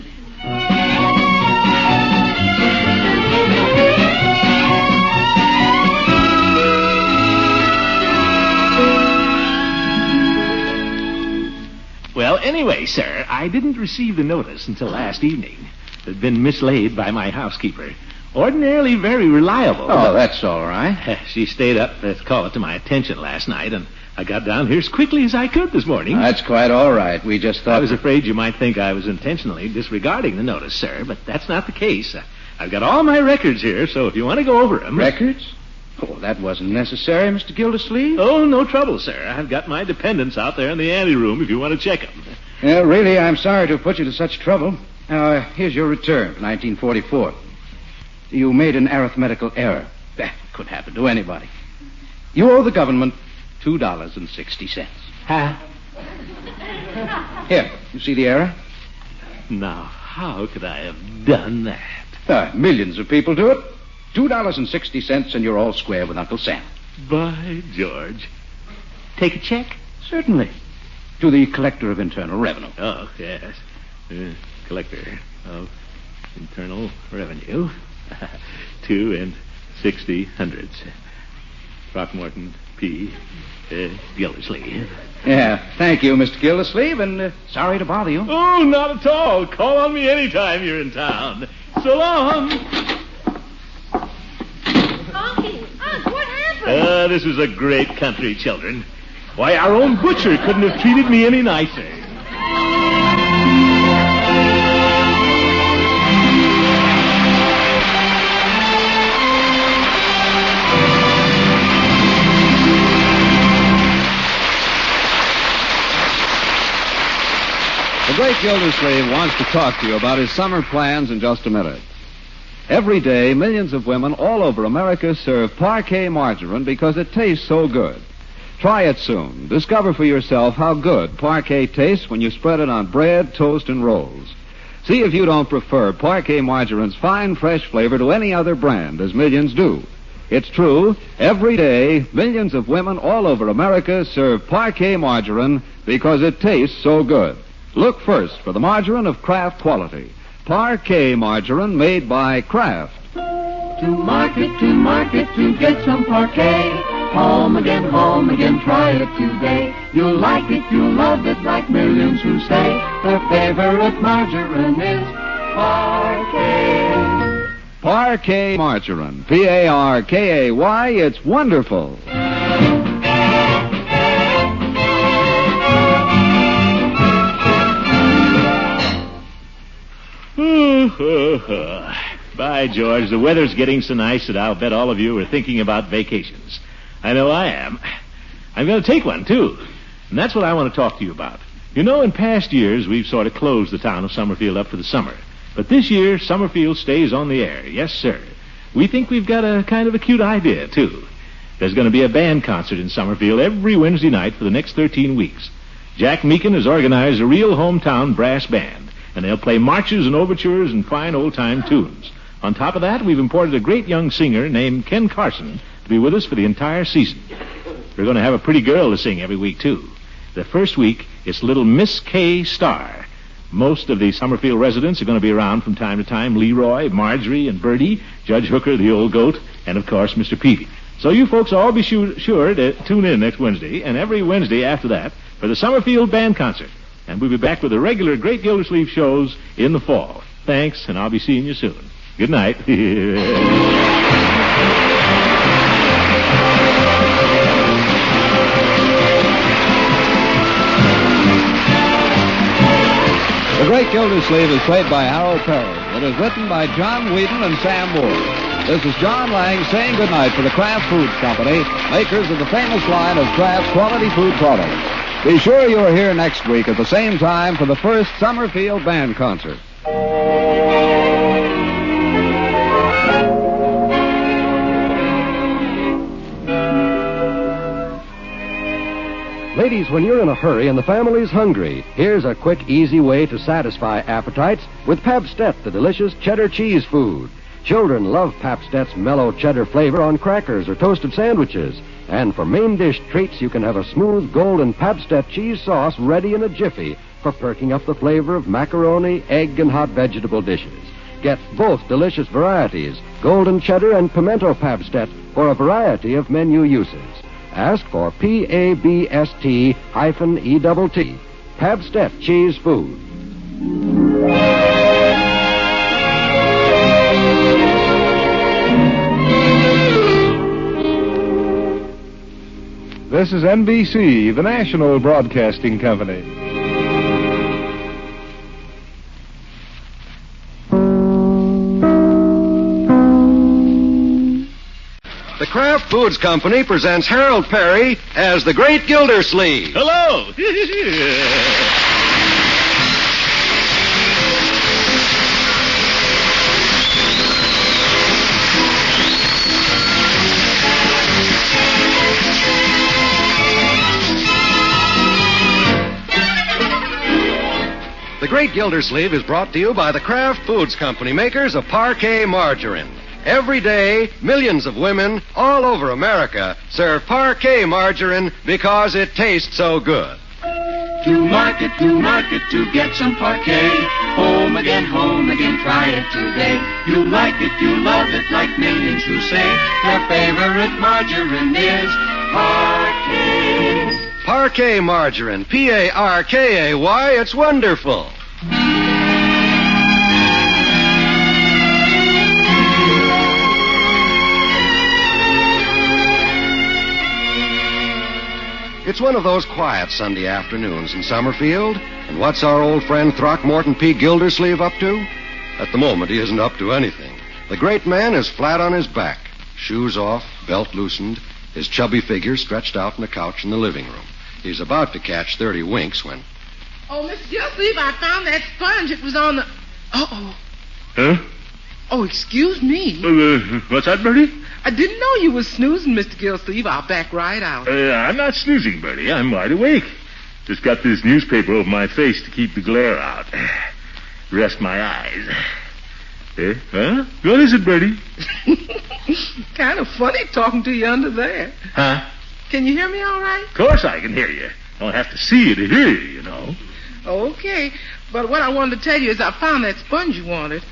[SPEAKER 2] Well, anyway, sir, I didn't receive the notice until last evening. It had been mislaid by my housekeeper. Ordinarily very reliable.
[SPEAKER 19] Oh, that's all right.
[SPEAKER 2] She stayed up to call it to my attention last night, and I got down here as quickly as I could this morning.
[SPEAKER 19] That's quite all right. We just thought...
[SPEAKER 2] I was afraid you might think I was intentionally disregarding the notice, sir, but that's not the case. I've got all my records here, so if you want to go over them...
[SPEAKER 19] Records? Oh, that wasn't necessary, Mr. Gildersleeve.
[SPEAKER 2] Oh, no trouble, sir. I've got my dependents out there in the anteroom if you want to check them.
[SPEAKER 19] Yeah, really, I'm sorry to put you to such trouble. Now, here's your return for 1944. You made an arithmetical error. That could happen to anybody. You owe the government $2.60.
[SPEAKER 2] Huh?
[SPEAKER 19] Here, you see the error?
[SPEAKER 2] Now, how could I have done that?
[SPEAKER 19] Millions of people do it. $2.60, and you're all square with Uncle Sam.
[SPEAKER 2] By George. Take a check?
[SPEAKER 19] Certainly. To the Collector of Internal Revenue.
[SPEAKER 2] Oh, yes. Collector of Internal Revenue. 2 60/100. Throckmorton P. Gildersleeve.
[SPEAKER 19] Yeah, thank you, Mr. Gildersleeve, and sorry to bother you.
[SPEAKER 2] Oh, not at all. Call on me anytime you're in town. So long.
[SPEAKER 15] Unc, what happened?
[SPEAKER 2] This is a great country, children. Why, our own butcher couldn't have treated me any nicer.
[SPEAKER 1] The great Gildersleeve wants to talk to you about his summer plans in just a minute. Every day, millions of women all over America serve Parquet margarine because it tastes so good. Try it soon. Discover for yourself how good Parquet tastes when you spread it on bread, toast, and rolls. See if you don't prefer Parquet margarine's fine, fresh flavor to any other brand, as millions do. It's true, every day, millions of women all over America serve Parquet margarine because it tastes so good. Look first for the margarine of Kraft quality. Parquet margarine made by Kraft.
[SPEAKER 3] To market, to get some Parquet. Home again, try it today. You'll like it, you'll love it, like millions who say their favorite margarine is Parquet.
[SPEAKER 1] Parquet margarine. Parkay. It's wonderful.
[SPEAKER 2] By George, the weather's getting so nice that I'll bet all of you are thinking about vacations. I know I am. I'm going to take one, too. And that's what I want to talk to you about. You know, in past years, we've sort of closed the town of Summerfield up for the summer. But this year, Summerfield stays on the air. Yes, sir. We think we've got a kind of a cute idea, too. There's going to be a band concert in Summerfield every Wednesday night for the next 13 weeks. Jack Meekin has organized a real hometown brass band, and they'll play marches and overtures and fine old-time tunes. On top of that, we've imported a great young singer named Ken Carson to be with us for the entire season. We're going to have a pretty girl to sing every week, too. The first week, it's little Miss Kay Starr. Most of the Summerfield residents are going to be around from time to time. Leroy, Marjorie, and Bertie, Judge Hooker, the old goat, and, of course, Mr. Peavy. So you folks all be sure to tune in next Wednesday, and every Wednesday after that, for the Summerfield Band Concert. And we'll be back with the regular Great Gildersleeve shows in the fall. Thanks, and I'll be seeing you soon. Good night.
[SPEAKER 1] The Great Gildersleeve is played by Harold Perry. It is written by John Whedon and Sam Moore. This is John Lang saying goodnight for the Kraft Foods Company, makers of the famous line of Kraft's quality food products. Be sure you are here next week at the same time for the first Summerfield Band Concert.
[SPEAKER 12] Ladies, when you're in a hurry and the family's hungry, here's a quick, easy way to satisfy appetites with Pabst-ett, the delicious cheddar cheese food. Children love Pabst-ett's mellow cheddar flavor on crackers or toasted sandwiches. And for main dish treats, you can have a smooth golden Pabst-ett cheese sauce ready in a jiffy for perking up the flavor of macaroni, egg, and hot vegetable dishes. Get both delicious varieties, golden cheddar and pimento Pabst-ett, for a variety of menu uses. Ask for Pabst-ETT, Pabst-ett cheese food.
[SPEAKER 13] This is NBC, the national broadcasting company.
[SPEAKER 12] The Kraft Foods Company presents Harold Perry as the Great Gildersleeve.
[SPEAKER 2] Hello!
[SPEAKER 12] The Great Gildersleeve is brought to you by the Kraft Foods Company, makers of Parquet margarine. Every day, millions of women all over America serve Parquet margarine because it tastes so good.
[SPEAKER 3] To market, to get some Parquet. Home again, try it today. You like it, you love it, like millions who say their favorite margarine is Parquet.
[SPEAKER 12] Parquet margarine, Parkay, it's wonderful. It's one of those quiet Sunday afternoons in Summerfield, and what's our old friend Throckmorton P. Gildersleeve up to? At the moment, he isn't up to anything. The great man is flat on his back, shoes off, belt loosened, his chubby figure stretched out on the couch in the living room. He's about to catch 30 winks when...
[SPEAKER 7] Oh, Mr. Gildersleeve, I found that sponge. It was on the... Uh-oh.
[SPEAKER 2] Huh?
[SPEAKER 7] Oh, excuse me.
[SPEAKER 2] What's that, Bertie?
[SPEAKER 7] I didn't know you was snoozing, Mr. Gildersleeve. I'll back right out.
[SPEAKER 2] I'm not snoozing, Bertie. I'm wide awake. Just got this newspaper over my face to keep the glare out. Rest my eyes. Huh? What is it, Bertie?
[SPEAKER 7] Kind of funny talking to you under there.
[SPEAKER 2] Huh?
[SPEAKER 7] Can you hear me all right?
[SPEAKER 2] Of course I can hear you. Don't have to see you to hear you, you know.
[SPEAKER 7] Okay. But what I wanted to tell you is I found that sponge you wanted.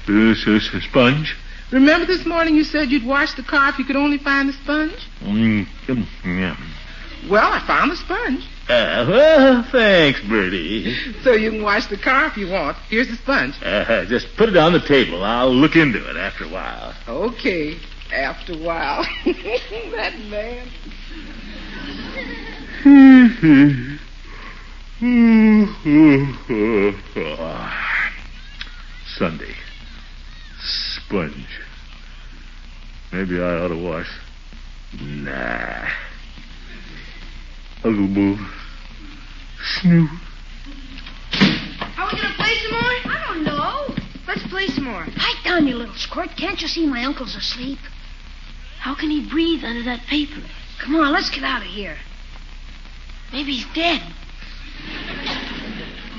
[SPEAKER 2] Sponge?
[SPEAKER 7] Remember this morning you said you'd wash the car if you could only find the sponge?
[SPEAKER 2] Yeah.
[SPEAKER 7] Well, I found the sponge.
[SPEAKER 2] Well, thanks, Bertie.
[SPEAKER 7] So you can wash the car if you want. Here's the sponge.
[SPEAKER 2] Just put it on the table. I'll look into it after a while.
[SPEAKER 7] Okay, after a while. That man.
[SPEAKER 2] Sunday. Sponge. Maybe I ought to wash. Nah. Uncle Boo. Snoop.
[SPEAKER 15] Are we going to play some more? I don't know. Let's play some more. Pipe down, you little squirt. Can't you see my uncle's asleep? How can he breathe under that paper? Come on, let's get out of here. Maybe he's dead.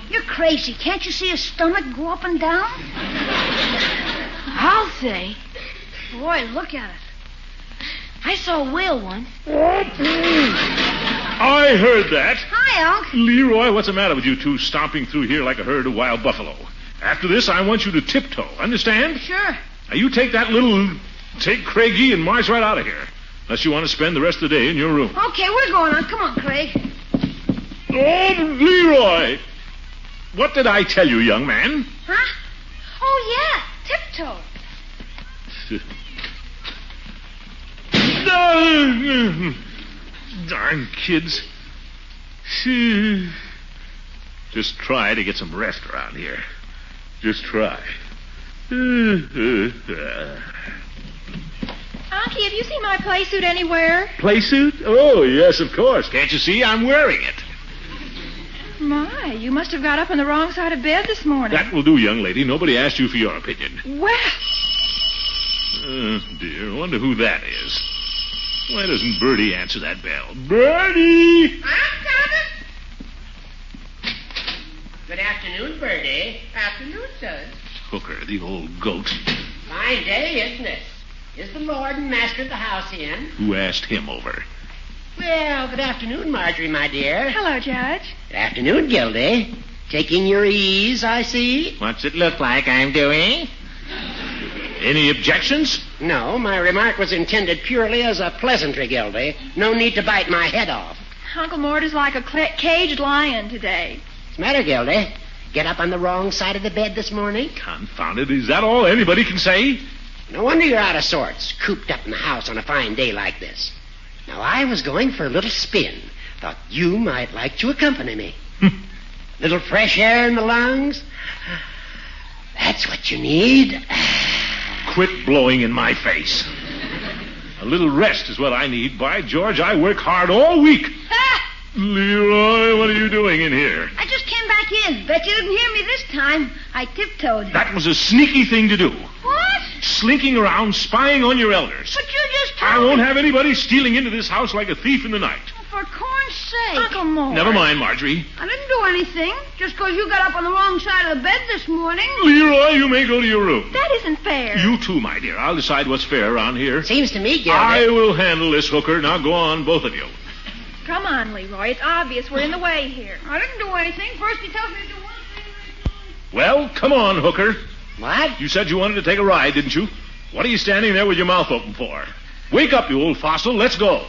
[SPEAKER 15] You're crazy. Can't you see his stomach go up and down? I'll say. Boy, look at it. I saw a whale once.
[SPEAKER 2] I heard that.
[SPEAKER 15] Hi, Unc.
[SPEAKER 2] Leroy, what's the matter with you two stomping through here like a herd of wild buffalo? After this, I want you to tiptoe. Understand?
[SPEAKER 15] Sure.
[SPEAKER 2] Now, you take Craigie and march right out of here. Unless you want to spend the rest of the day in your room.
[SPEAKER 15] Okay, we're going on. Come on, Craig.
[SPEAKER 2] Oh, Leroy! What did I tell you, young man?
[SPEAKER 15] Huh? Oh, yeah. Tiptoe.
[SPEAKER 2] Darn kids. Just try to get some rest around here. Just try.
[SPEAKER 14] Unky, have you seen my play suit anywhere?
[SPEAKER 2] Play suit? Oh, yes, of course. Can't you see? I'm wearing it.
[SPEAKER 14] My, you must have got up on the wrong side of bed this morning.
[SPEAKER 2] That will do, young lady. Nobody asked you for your opinion.
[SPEAKER 14] Well.
[SPEAKER 2] Oh, dear. I wonder who that is. Why doesn't Bertie answer that bell? Bertie!
[SPEAKER 7] I'm coming.
[SPEAKER 18] Good afternoon, Bertie.
[SPEAKER 7] Afternoon, son.
[SPEAKER 2] Hooker, the old goat.
[SPEAKER 18] Fine day, isn't it? Is the Lord and Master of the house in?
[SPEAKER 2] Who asked him over?
[SPEAKER 18] Well, good afternoon, Marjorie, my dear.
[SPEAKER 14] Hello, Judge.
[SPEAKER 18] Good afternoon, Gildy. Taking your ease, I see.
[SPEAKER 11] What's it look like I'm doing?
[SPEAKER 2] Any objections?
[SPEAKER 18] No, my remark was intended purely as a pleasantry, Gildy. No need to bite my head off.
[SPEAKER 14] Uncle Mort is like a caged lion today.
[SPEAKER 18] What's the matter, Gildy? Get up on the wrong side of the bed this morning?
[SPEAKER 2] Confound it. Is that all anybody can say?
[SPEAKER 18] No wonder you're out of sorts, cooped up in the house on a fine day like this. Now, I was going for a little spin. Thought you might like to accompany me. Little fresh air in the lungs. That's what you need.
[SPEAKER 2] Quit blowing in my face. A little rest is what I need. By George, I work hard all week. Leroy, what are you doing in here?
[SPEAKER 15] I just came back in. Bet you didn't hear me this time. I tiptoed.
[SPEAKER 2] That was a sneaky thing to do.
[SPEAKER 15] What?
[SPEAKER 2] Slinking around, spying on your elders.
[SPEAKER 15] But you just told
[SPEAKER 2] I won't
[SPEAKER 15] me.
[SPEAKER 2] have anybody stealing into this house like a thief in the night.
[SPEAKER 15] For corn's sake.
[SPEAKER 14] Uncle Mort.
[SPEAKER 2] Never mind, Marjorie.
[SPEAKER 15] I didn't do anything. Just because you got up on the wrong side of the bed this morning.
[SPEAKER 2] Leroy, you may go to your room.
[SPEAKER 14] That isn't fair.
[SPEAKER 2] You too, my dear. I'll decide what's fair around here.
[SPEAKER 18] Seems to me, Gildy.
[SPEAKER 2] I will handle this, Hooker. Now go on, both of you.
[SPEAKER 14] Come on, Leroy. It's obvious we're in the way here.
[SPEAKER 15] I didn't do anything. First he tells me to do one thing.
[SPEAKER 2] Well, come on, Hooker.
[SPEAKER 18] What?
[SPEAKER 2] You said you wanted to take a ride, didn't you? What are you standing there with your mouth open for? Wake up, you old fossil. Let's go.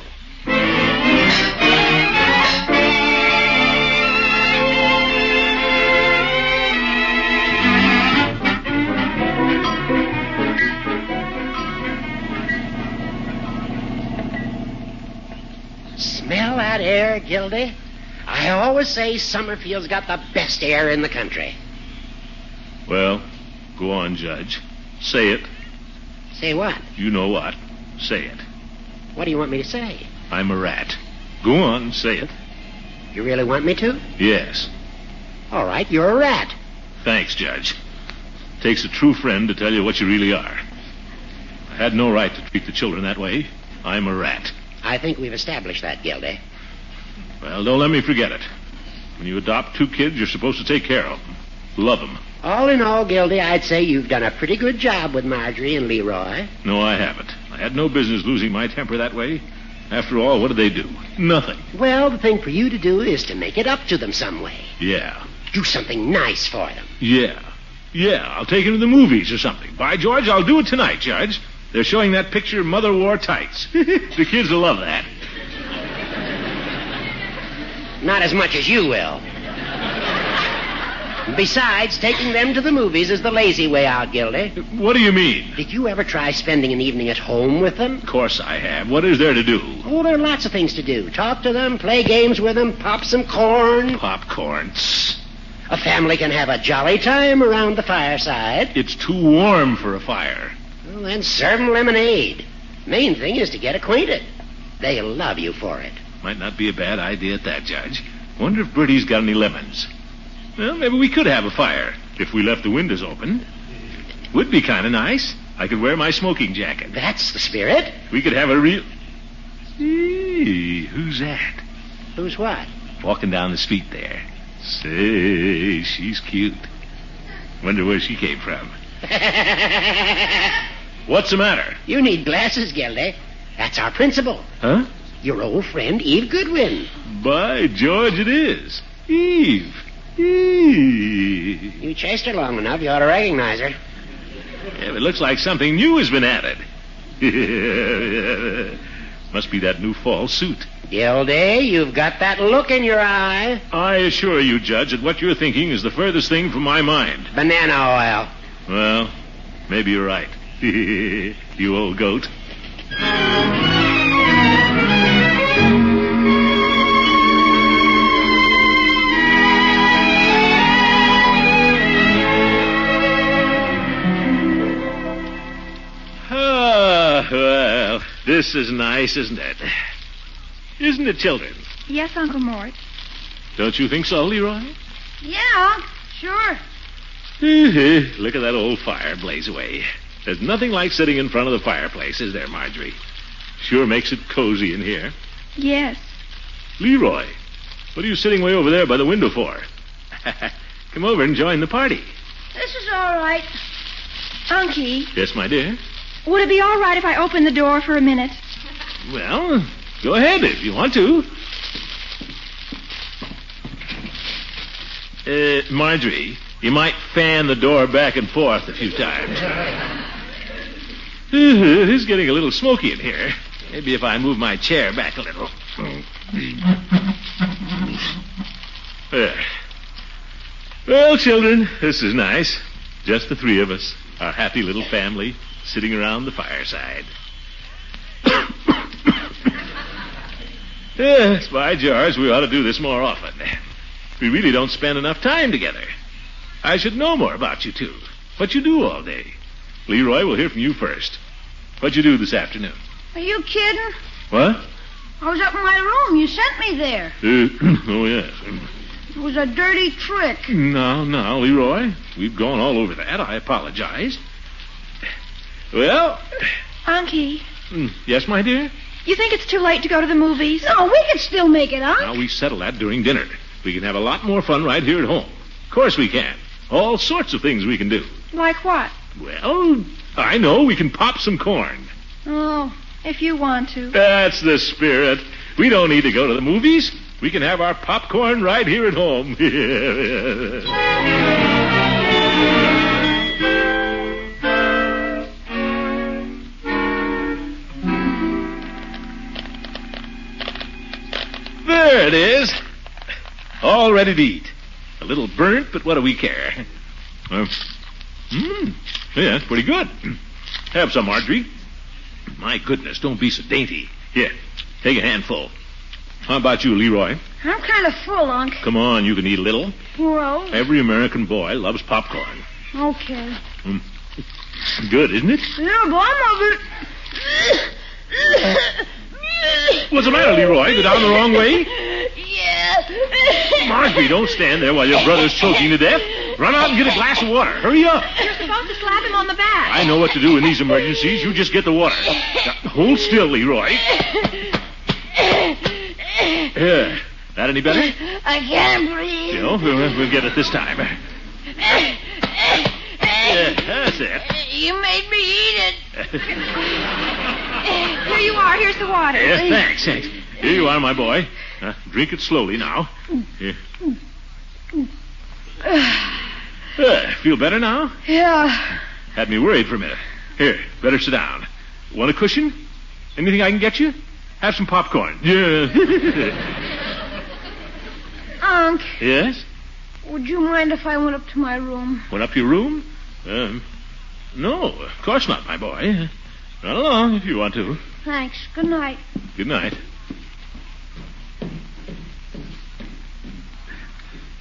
[SPEAKER 18] Smell that air, Gildy? I always say Summerfield's got the best air in the country.
[SPEAKER 2] Well, go on, Judge. Say it.
[SPEAKER 18] Say what?
[SPEAKER 2] You know what. Say it.
[SPEAKER 18] What do you want me to say?
[SPEAKER 2] I'm a rat. Go on, say it.
[SPEAKER 18] You really want me to?
[SPEAKER 2] Yes.
[SPEAKER 18] All right, you're a rat.
[SPEAKER 2] Thanks, Judge. Takes a true friend to tell you what you really are. I had no right to treat the children that way. I'm a rat.
[SPEAKER 18] I think we've established that, Gildy.
[SPEAKER 2] Well, don't let me forget it. When you adopt 2 kids, you're supposed to take care of them. Love them.
[SPEAKER 18] All in all, Gildy, I'd say you've done a pretty good job with Marjorie and Leroy.
[SPEAKER 2] No, I haven't. I had no business losing my temper that way. After all, what did they do? Nothing.
[SPEAKER 18] Well, the thing for you to do is to make it up to them some way.
[SPEAKER 2] Yeah.
[SPEAKER 18] Do something nice for them.
[SPEAKER 2] Yeah. I'll take them to the movies or something. By George, I'll do it tonight, Judge. They're showing that picture, Mother Wore Tights. The kids will love that.
[SPEAKER 18] Not as much as you will. Besides, taking them to the movies is the lazy way out, Gildy.
[SPEAKER 2] What do you mean?
[SPEAKER 18] Did you ever try spending an evening at home with them?
[SPEAKER 2] Of course I have. What is there to do?
[SPEAKER 18] Oh, there are lots of things to do. Talk to them, play games with them, pop some corn.
[SPEAKER 2] Popcorn.
[SPEAKER 18] A family can have a jolly time around the fireside.
[SPEAKER 2] It's too warm for a fire.
[SPEAKER 18] Well, then serve them lemonade. Main thing is to get acquainted. They'll love you for it.
[SPEAKER 2] Might not be a bad idea at that, Judge. Wonder if Bertie's got any lemons. Well, maybe we could have a fire if we left the windows open. Would be kind of nice. I could wear my smoking jacket.
[SPEAKER 18] That's the spirit.
[SPEAKER 2] We could have a real... Hey, who's that?
[SPEAKER 18] Who's what?
[SPEAKER 2] Walking down the street there. Say, she's cute. Wonder where she came from. What's the matter?
[SPEAKER 18] You need glasses, Gildy. That's our principal.
[SPEAKER 2] Huh?
[SPEAKER 18] Your old friend, Eve Goodwin.
[SPEAKER 2] By George, it is. Eve.
[SPEAKER 18] You chased her long enough, you ought to recognize her.
[SPEAKER 2] Yeah, it looks like something new has been added. Must be that new fall suit.
[SPEAKER 18] Gildy, you've got that look in your eye.
[SPEAKER 2] I assure you, Judge, that what you're thinking is the furthest thing from my mind.
[SPEAKER 18] Banana oil.
[SPEAKER 2] Well, maybe you're right. You old goat. Well, this is nice, isn't it? Isn't it, children?
[SPEAKER 14] Yes, Uncle Mort.
[SPEAKER 2] Don't you think so, Leroy?
[SPEAKER 15] Yeah, sure.
[SPEAKER 2] Look at that old fire blaze away. There's nothing like sitting in front of the fireplace, is there, Marjorie? Sure makes it cozy in here.
[SPEAKER 14] Yes.
[SPEAKER 2] Leroy, what are you sitting way over there by the window for? Come over and join the party.
[SPEAKER 15] This is all right.
[SPEAKER 14] Unky,
[SPEAKER 2] Yes, my dear?
[SPEAKER 14] would it be all right if I opened the door for a minute?
[SPEAKER 2] Well, go ahead if you want to. Marjorie, you might fan the door back and forth a few times. It is getting a little smoky in here. Maybe if I move my chair back a little. There. Well, children, this is nice. Just the 3 of us, our happy little family, sitting around the fireside. Yes, by George, we ought to do this more often. We really don't spend enough time together. I should know more about you two. What you do all day. Leroy, we'll hear from you first. What'd you do this afternoon?
[SPEAKER 15] Are you kidding?
[SPEAKER 2] What?
[SPEAKER 15] I was up in my room. You sent me there.
[SPEAKER 2] Oh, yes.
[SPEAKER 15] It was a dirty trick.
[SPEAKER 2] No, Leroy. We've gone all over that. I apologize. Well...
[SPEAKER 14] Unky.
[SPEAKER 2] Yes, my dear?
[SPEAKER 14] You think it's too late to go to the movies?
[SPEAKER 15] No, we can still make it, Unc.
[SPEAKER 2] Now, we settle that during dinner. We can have a lot more fun right here at home. Of course we can. All sorts of things we can do.
[SPEAKER 14] Like what?
[SPEAKER 2] Well, I know. We can pop some corn.
[SPEAKER 14] Oh, if you want to.
[SPEAKER 2] That's the spirit. We don't need to go to the movies. We can have our popcorn right here at home. There it is. All ready to eat. A little burnt, but what do we care? Yeah, it's pretty good. Have some, Marjorie. My goodness, don't be so dainty. Here, take a handful. How about you, Leroy?
[SPEAKER 15] I'm kind of full, Unc.
[SPEAKER 2] Come on, you can eat a little.
[SPEAKER 15] Well,
[SPEAKER 2] Every American boy loves popcorn.
[SPEAKER 15] okay.
[SPEAKER 2] Good, isn't it?
[SPEAKER 15] Yeah, but I'm of it.
[SPEAKER 2] What's the matter, Leroy? Go down the wrong way?
[SPEAKER 15] Yeah.
[SPEAKER 2] Marjorie, don't stand there while your brother's choking to death. Run out and get a glass of water. Hurry up.
[SPEAKER 14] You're supposed to slap him on the back.
[SPEAKER 2] I know what to do in these emergencies. You just get the water. Now, hold still, Leroy. That any better?
[SPEAKER 15] I can't breathe.
[SPEAKER 2] You know, we'll get it this time. That's it.
[SPEAKER 15] You made me eat it.
[SPEAKER 14] Here you are. Here's the water.
[SPEAKER 2] Thanks. Here you are, my boy. Drink it slowly now. Here. Feel better now?
[SPEAKER 15] Yeah.
[SPEAKER 2] Had me worried for a minute. Here, better sit down. Want a cushion? Anything I can get you? Have some popcorn. Yeah.
[SPEAKER 15] Unc.
[SPEAKER 2] Yes?
[SPEAKER 15] Would you mind if I went up to my room?
[SPEAKER 2] Went up your room? No, of course not, my boy. Run along if you want to.
[SPEAKER 15] Thanks. Good night.
[SPEAKER 2] Good night.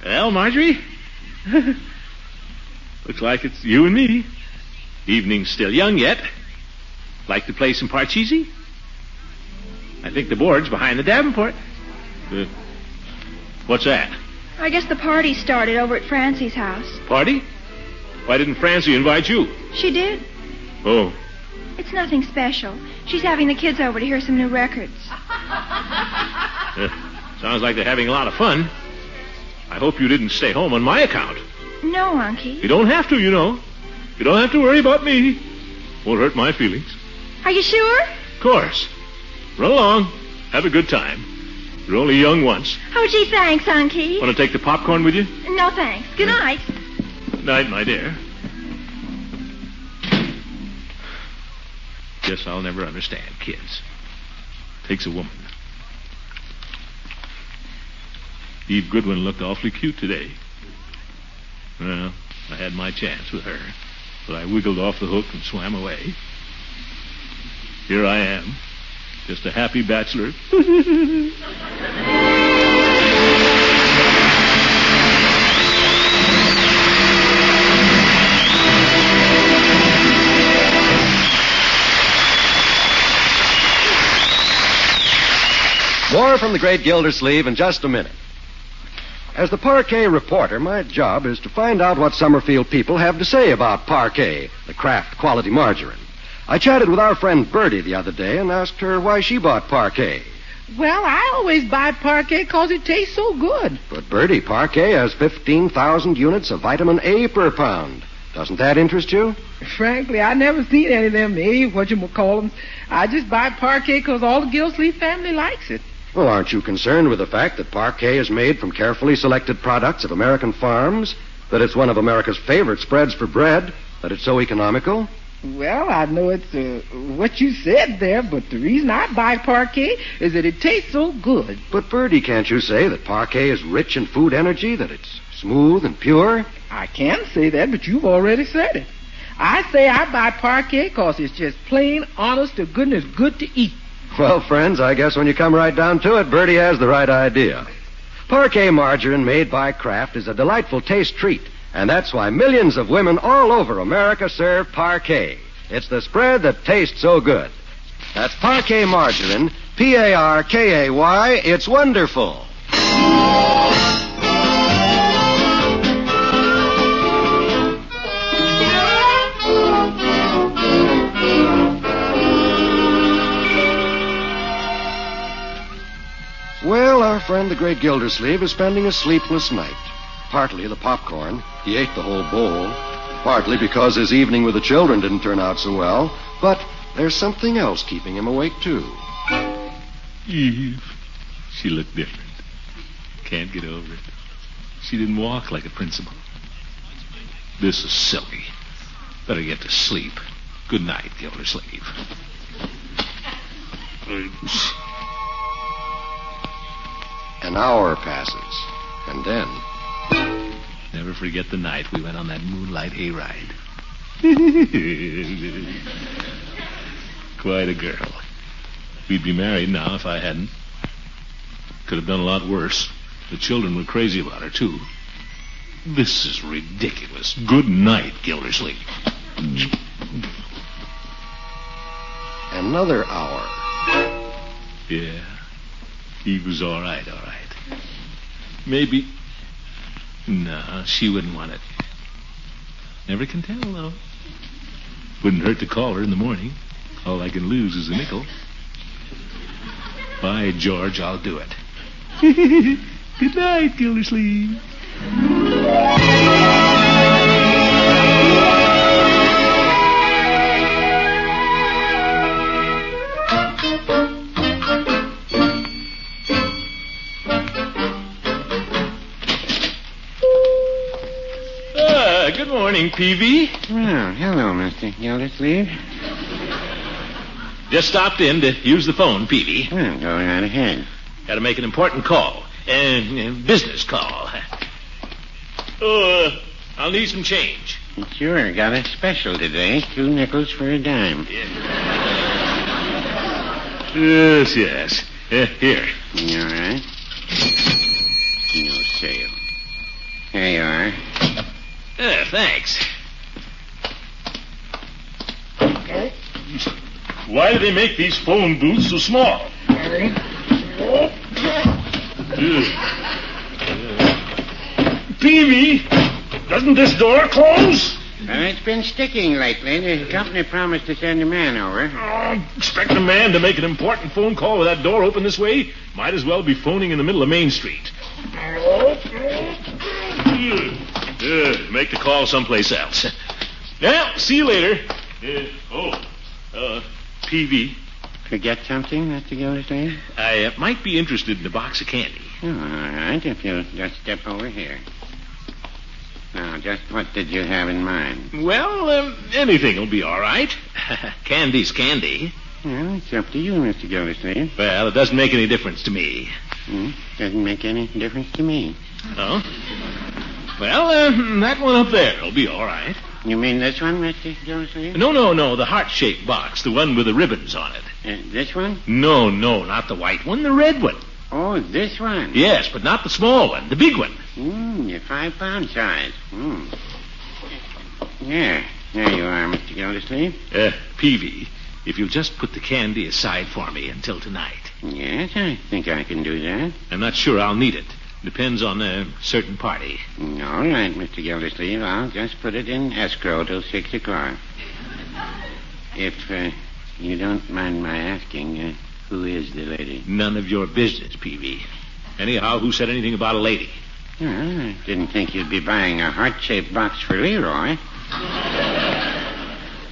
[SPEAKER 2] Well, Marjorie, looks like it's you and me. Evening's still young yet. Like to play some parcheesi? I think the board's behind the Davenport. What's that?
[SPEAKER 14] I guess the party started over at Francie's house.
[SPEAKER 2] Party? Why didn't Francie invite you?
[SPEAKER 14] She did.
[SPEAKER 2] Oh.
[SPEAKER 14] It's nothing special. She's having the kids over to hear some new records.
[SPEAKER 2] Sounds like they're having a lot of fun. I hope you didn't stay home on my account.
[SPEAKER 14] No, Unky.
[SPEAKER 2] You don't have to, you know. You don't have to worry about me. Won't hurt my feelings.
[SPEAKER 14] Are you sure?
[SPEAKER 2] Of course. Run along. Have a good time. You're only young once.
[SPEAKER 14] Oh, gee, thanks, Unky.
[SPEAKER 2] Want to take the popcorn with you?
[SPEAKER 14] No, thanks. Good night.
[SPEAKER 2] Good night, my dear. Guess I'll never understand kids. Takes a woman. Eve Goodwin looked awfully cute today. Well, I had my chance with her, but I wiggled off the hook and swam away. Here I am, just a happy bachelor.
[SPEAKER 12] More from the great Gildersleeve in just a minute. As the Parquet reporter, my job is to find out what Summerfield people have to say about Parquet, the Kraft quality margarine. I chatted with our friend Bertie the other day and asked her why she bought Parquet.
[SPEAKER 7] Well, I always buy Parquet because it tastes so good.
[SPEAKER 12] But Bertie, Parquet has 15,000 units of vitamin A per pound. Doesn't that interest you?
[SPEAKER 7] Frankly, I never seen any of them whatchamacallums. I just buy Parquet because all the Gildersleeve family likes it.
[SPEAKER 12] Well, aren't you concerned with the fact that Parquet is made from carefully selected products of American farms, that it's one of America's favorite spreads for bread, that it's so economical?
[SPEAKER 7] Well, I know it's what you said there, but the reason I buy Parquet is that it tastes so good.
[SPEAKER 12] But, Bertie, can't you say that Parquet is rich in food energy, that it's smooth and pure?
[SPEAKER 7] I can say that, but you've already said it. I say I buy Parquet because it's just plain, honest to goodness good to eat.
[SPEAKER 12] Well, friends, I guess when you come right down to it, Bertie has the right idea. Parquet margarine made by Kraft is a delightful taste treat, and that's why millions of women all over America serve Parquet. It's the spread that tastes so good. That's Parquet margarine, Parkay. It's wonderful. friend, the great Gildersleeve, is spending a sleepless night. Partly the popcorn. He ate the whole bowl. Partly because his evening with the children didn't turn out so well. But there's something else keeping him awake, too.
[SPEAKER 2] Eve. She looked different. Can't get over it. She didn't walk like a principal. This is silly. Better get to sleep. Good night, Gildersleeve.
[SPEAKER 12] An hour passes, and then...
[SPEAKER 2] Never forget the night we went on that moonlight hayride. Quite a girl. We'd be married now if I hadn't. Could have done a lot worse. The children were crazy about her, too. This is ridiculous. Good night, Gildersleeve.
[SPEAKER 12] Another hour.
[SPEAKER 2] Yeah. Eve was all right. Maybe... No, she wouldn't want it. Never can tell, though. Wouldn't hurt to call her in the morning. All I can lose is a nickel. By George, I'll do it. Good night, Gildersleeve. Good morning, Peavy.
[SPEAKER 9] Well, hello, Mr. Gildersleeve.
[SPEAKER 2] Just stopped in to use the phone, Peavy.
[SPEAKER 9] Well, go right ahead.
[SPEAKER 2] Got to make an important call. Business call. I'll need some change.
[SPEAKER 9] Sure, got a special today. 2 nickels for a dime.
[SPEAKER 2] Yes. Here.
[SPEAKER 9] All right. No sale. Here you are.
[SPEAKER 2] Thanks. Why do they make these phone booths so small? Peavy, doesn't this door close?
[SPEAKER 9] Well, it's been sticking lately. The company promised to send a man over.
[SPEAKER 2] Expect a man to make an important phone call with that door open this way? Might as well be phoning in the middle of Main Street. Make the call someplace else. Now, see you later. PV.
[SPEAKER 9] Forget something, Mr. Gildersleeve?
[SPEAKER 2] I might be interested in a box of candy.
[SPEAKER 9] Oh, all right, if you'll just step over here. Now, just what did you have in mind?
[SPEAKER 2] Well, anything will be all right. Candy's candy.
[SPEAKER 9] Well, it's up to you, Mr. Gildersleeve.
[SPEAKER 2] Well, it doesn't make any difference to me.
[SPEAKER 9] Doesn't make any difference to me.
[SPEAKER 2] Oh? Well, that one up there will be all right.
[SPEAKER 9] You mean this one, Mr. Gildersleeve?
[SPEAKER 2] No, the heart-shaped box, the one with the ribbons on it.
[SPEAKER 9] This one?
[SPEAKER 2] No, not the white one, the red one.
[SPEAKER 9] Oh, this one?
[SPEAKER 2] Yes, but not the small one, the big one.
[SPEAKER 9] Your 5-pound size. Yeah, there you are, Mr. Gildersleeve.
[SPEAKER 2] Peavy, if you'll just put the candy aside for me until tonight.
[SPEAKER 9] Yes, I think I can do that.
[SPEAKER 2] I'm not sure I'll need it. Depends on a certain party.
[SPEAKER 9] All right, Mr. Gildersleeve. I'll just put it in escrow till 6 o'clock. If you don't mind my asking, who is the lady?
[SPEAKER 2] None of your business, Peavy. Anyhow, who said anything about a lady?
[SPEAKER 9] Well, I didn't think you'd be buying a heart-shaped box for Leroy.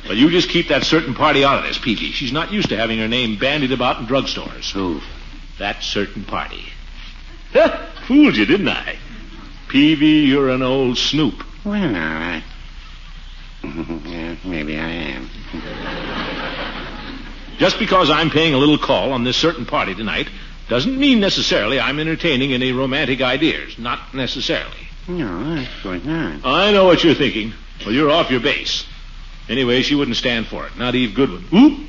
[SPEAKER 2] Well, you just keep that certain party out of this, Peavy. She's not used to having her name bandied about in drugstores.
[SPEAKER 9] Who?
[SPEAKER 2] That certain party. Fooled you, didn't I? Peavy, you're an old snoop.
[SPEAKER 9] Well, now, maybe I am.
[SPEAKER 2] Just because I'm paying a little call on this certain party tonight doesn't mean necessarily I'm entertaining any romantic ideas. Not necessarily.
[SPEAKER 9] No, of course not.
[SPEAKER 2] I know what you're thinking. Well, you're off your base. Anyway, she wouldn't stand for it. Not Eve Goodwin. Oop!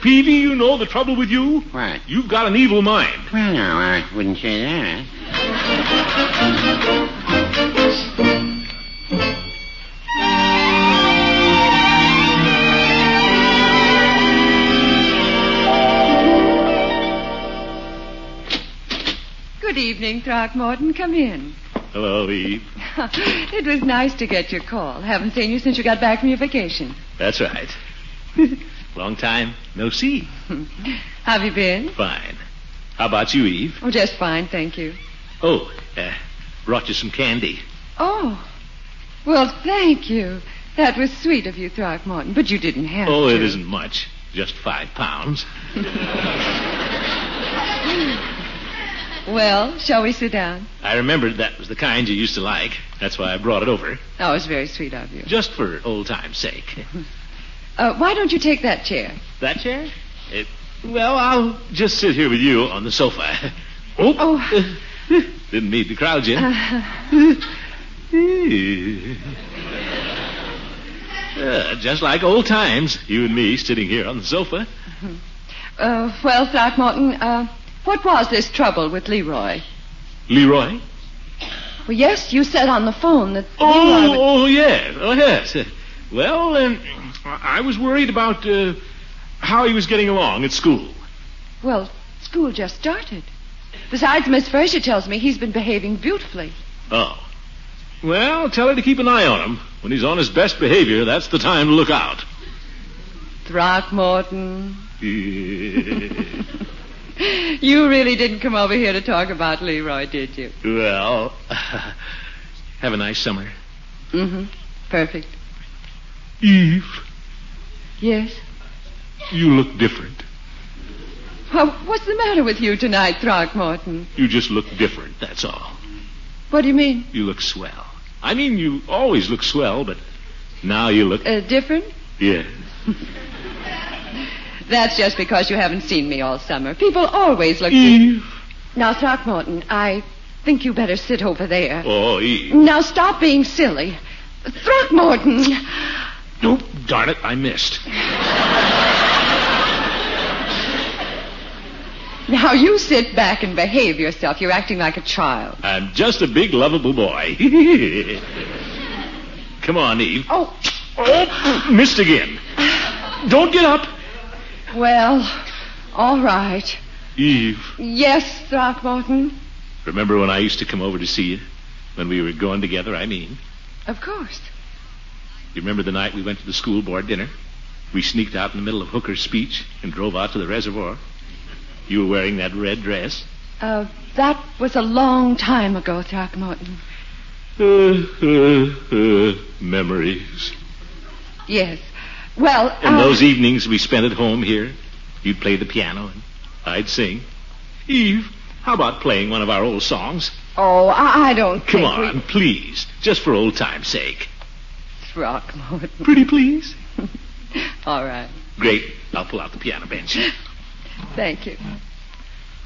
[SPEAKER 2] Peavy, you know the trouble with you?
[SPEAKER 9] What?
[SPEAKER 2] You've got an evil mind.
[SPEAKER 9] Well, no, I wouldn't say that.
[SPEAKER 5] Good evening, Throckmorton. Come in.
[SPEAKER 2] Hello, Eve.
[SPEAKER 5] It was nice to get your call. Haven't seen you since you got back from your vacation.
[SPEAKER 2] That's right. Long time no see.
[SPEAKER 5] How have you been?
[SPEAKER 2] Fine. How about you, Eve?
[SPEAKER 20] Oh, just fine, thank you.
[SPEAKER 2] Oh, brought you some candy.
[SPEAKER 20] Oh, well, thank you. That was sweet of you, Throckmorton, but you didn't have to.
[SPEAKER 2] Oh, it isn't much. Just 5 pounds.
[SPEAKER 20] Well, shall we sit down?
[SPEAKER 2] I remembered that was the kind you used to like. That's why I brought it over.
[SPEAKER 20] Oh, it was very sweet of you.
[SPEAKER 2] Just for old time's sake.
[SPEAKER 20] Why don't you take that chair?
[SPEAKER 2] That chair? Well, I'll just sit here with you on the sofa. Oh. Didn't mean to crowd you. Just like old times, you and me sitting here on the sofa.
[SPEAKER 20] Well, Throckmorton, what was this trouble with Leroy?
[SPEAKER 2] Leroy?
[SPEAKER 20] Well, yes, you said on the phone that
[SPEAKER 2] yes. Well, I was worried about how he was getting along at school.
[SPEAKER 20] Well, school just started. Besides, Miss Fraser tells me he's been behaving beautifully.
[SPEAKER 2] Oh. Well, tell her to keep an eye on him. When he's on his best behavior, that's the time to look out.
[SPEAKER 20] Throckmorton. You really didn't come over here to talk about Leroy, did you?
[SPEAKER 2] Well, have a nice summer.
[SPEAKER 20] Mm-hmm. Perfect.
[SPEAKER 2] Eve.
[SPEAKER 20] Yes?
[SPEAKER 2] You look different.
[SPEAKER 20] Well, what's the matter with you tonight, Throckmorton?
[SPEAKER 2] You just look different, that's all.
[SPEAKER 20] What do you mean?
[SPEAKER 2] You look swell. I mean, you always look swell, but now you look...
[SPEAKER 20] different?
[SPEAKER 2] Yes.
[SPEAKER 20] That's just because you haven't seen me all summer. People always look...
[SPEAKER 2] Eve.
[SPEAKER 20] Now, Throckmorton, I think you better sit over there.
[SPEAKER 2] Oh, Eve.
[SPEAKER 20] Now, stop being silly. Throckmorton!
[SPEAKER 2] Nope, darn it, I missed.
[SPEAKER 20] Now, you sit back and behave yourself. You're acting like a child.
[SPEAKER 2] I'm just a big, lovable boy. Come on, Eve.
[SPEAKER 20] Oh,
[SPEAKER 2] missed again. Don't get up.
[SPEAKER 20] Well, all right.
[SPEAKER 2] Eve.
[SPEAKER 20] Yes, Throckmorton?
[SPEAKER 2] Remember when I used to come over to see you? When we were going together, I mean.
[SPEAKER 20] Of course.
[SPEAKER 2] You remember the night we went to the school board dinner? We sneaked out in the middle of Hooker's speech and drove out to the reservoir. You were wearing that red dress?
[SPEAKER 20] That was a long time ago, Throckmorton.
[SPEAKER 2] Memories.
[SPEAKER 20] Yes. Well,
[SPEAKER 2] And those evenings we spent at home here, you'd play the piano and I'd sing. Eve, how about playing one of our old songs?
[SPEAKER 20] Oh, I don't think
[SPEAKER 2] Come on, please. Just for old time's sake.
[SPEAKER 20] Throckmorton.
[SPEAKER 2] Pretty please?
[SPEAKER 20] All right.
[SPEAKER 2] Great. I'll pull out the piano bench.
[SPEAKER 20] Thank you.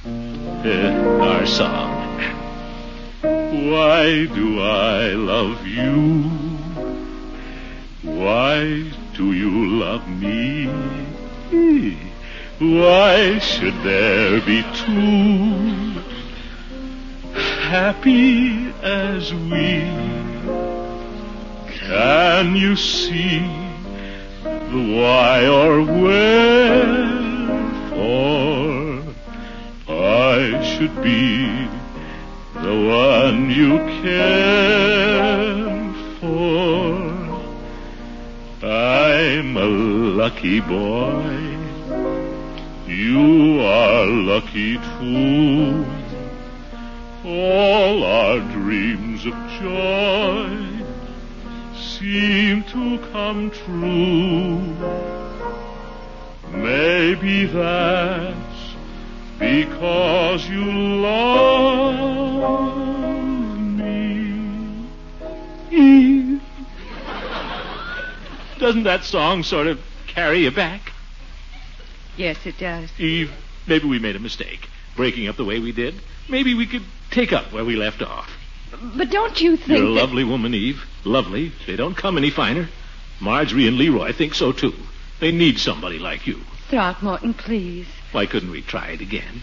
[SPEAKER 2] Our song. Why do I love you? Why do you love me? Why should there be two happy as we? Can you see the why or wherefore I should be the one you care for? I'm a lucky boy. You are lucky too. All our dreams of joy seem to come true. Maybe that's because you love me. Eve. Doesn't that song sort of carry you back?
[SPEAKER 20] Yes, it does.
[SPEAKER 2] Eve, maybe we made a mistake, breaking up the way we did. Maybe we could take up where we left off.
[SPEAKER 20] But don't you think
[SPEAKER 2] You're a lovely woman, Eve. Lovely. They don't come any finer. Marjorie and Leroy think so, too. They need somebody like you.
[SPEAKER 20] Throckmorton, please.
[SPEAKER 2] Why couldn't we try it again?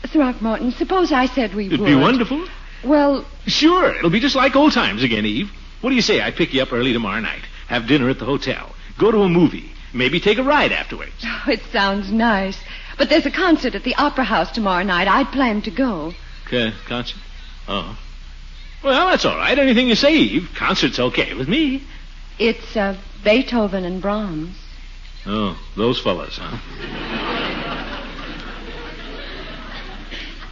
[SPEAKER 20] Throckmorton, suppose I said we would.
[SPEAKER 2] It'd be wonderful.
[SPEAKER 20] Well...
[SPEAKER 2] Sure. It'll be just like old times again, Eve. What do you say I pick you up early tomorrow night, have dinner at the hotel, go to a movie, maybe take a ride afterwards?
[SPEAKER 20] Oh, it sounds nice. But there's a concert at the Opera House tomorrow night. I'd planned to go.
[SPEAKER 2] Concert? Oh. Well, that's all right. Anything you say, Eve. Concert's okay with me.
[SPEAKER 20] It's Beethoven and Brahms.
[SPEAKER 2] Oh, those fellas, huh?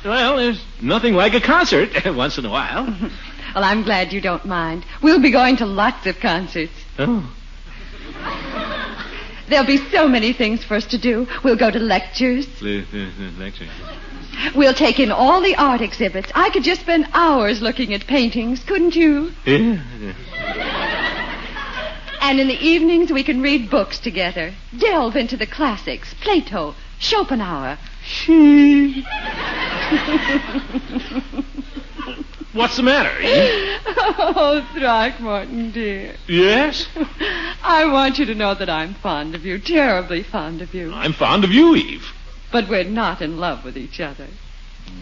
[SPEAKER 2] Well, there's nothing like a concert once in a while.
[SPEAKER 20] Well, I'm glad you don't mind. We'll be going to lots of concerts.
[SPEAKER 2] Oh.
[SPEAKER 20] There'll be so many things for us to do. We'll go to lectures.
[SPEAKER 2] Lectures.
[SPEAKER 20] We'll take in all the art exhibits. I could just spend hours looking at paintings, couldn't you?
[SPEAKER 2] Yeah.
[SPEAKER 20] And in the evenings, we can read books together. Delve into the classics. Plato, Schopenhauer.
[SPEAKER 2] What's the matter, Eve?
[SPEAKER 20] Oh, Throckmorton, dear.
[SPEAKER 2] Yes?
[SPEAKER 20] I want you to know that I'm fond of you, terribly fond of you.
[SPEAKER 2] I'm fond of you, Eve.
[SPEAKER 20] But we're not in love with each other.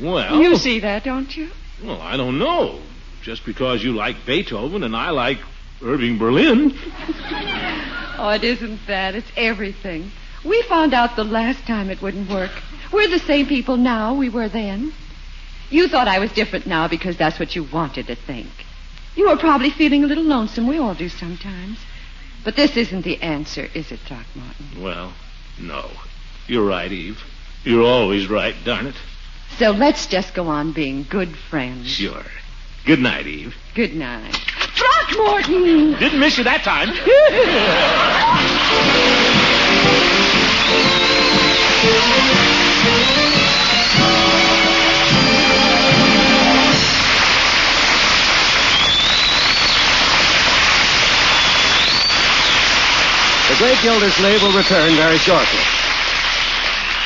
[SPEAKER 2] Well...
[SPEAKER 20] You see that, don't you?
[SPEAKER 2] Well, I don't know. Just because you like Beethoven and I like Irving Berlin.
[SPEAKER 20] Oh, it isn't that. It's everything. We found out the last time it wouldn't work. We're the same people now we were then. You thought I was different now because that's what you wanted to think. You were probably feeling a little lonesome. We all do sometimes. But this isn't the answer, is it, Throckmorton?
[SPEAKER 2] Well, no. You're right, Eve. You're always right, darn it.
[SPEAKER 20] So let's just go on being good friends.
[SPEAKER 2] Sure. Good night, Eve.
[SPEAKER 20] Good night. Throckmorton!
[SPEAKER 2] Didn't miss you that time.
[SPEAKER 12] The great Gildersleeve will return very shortly.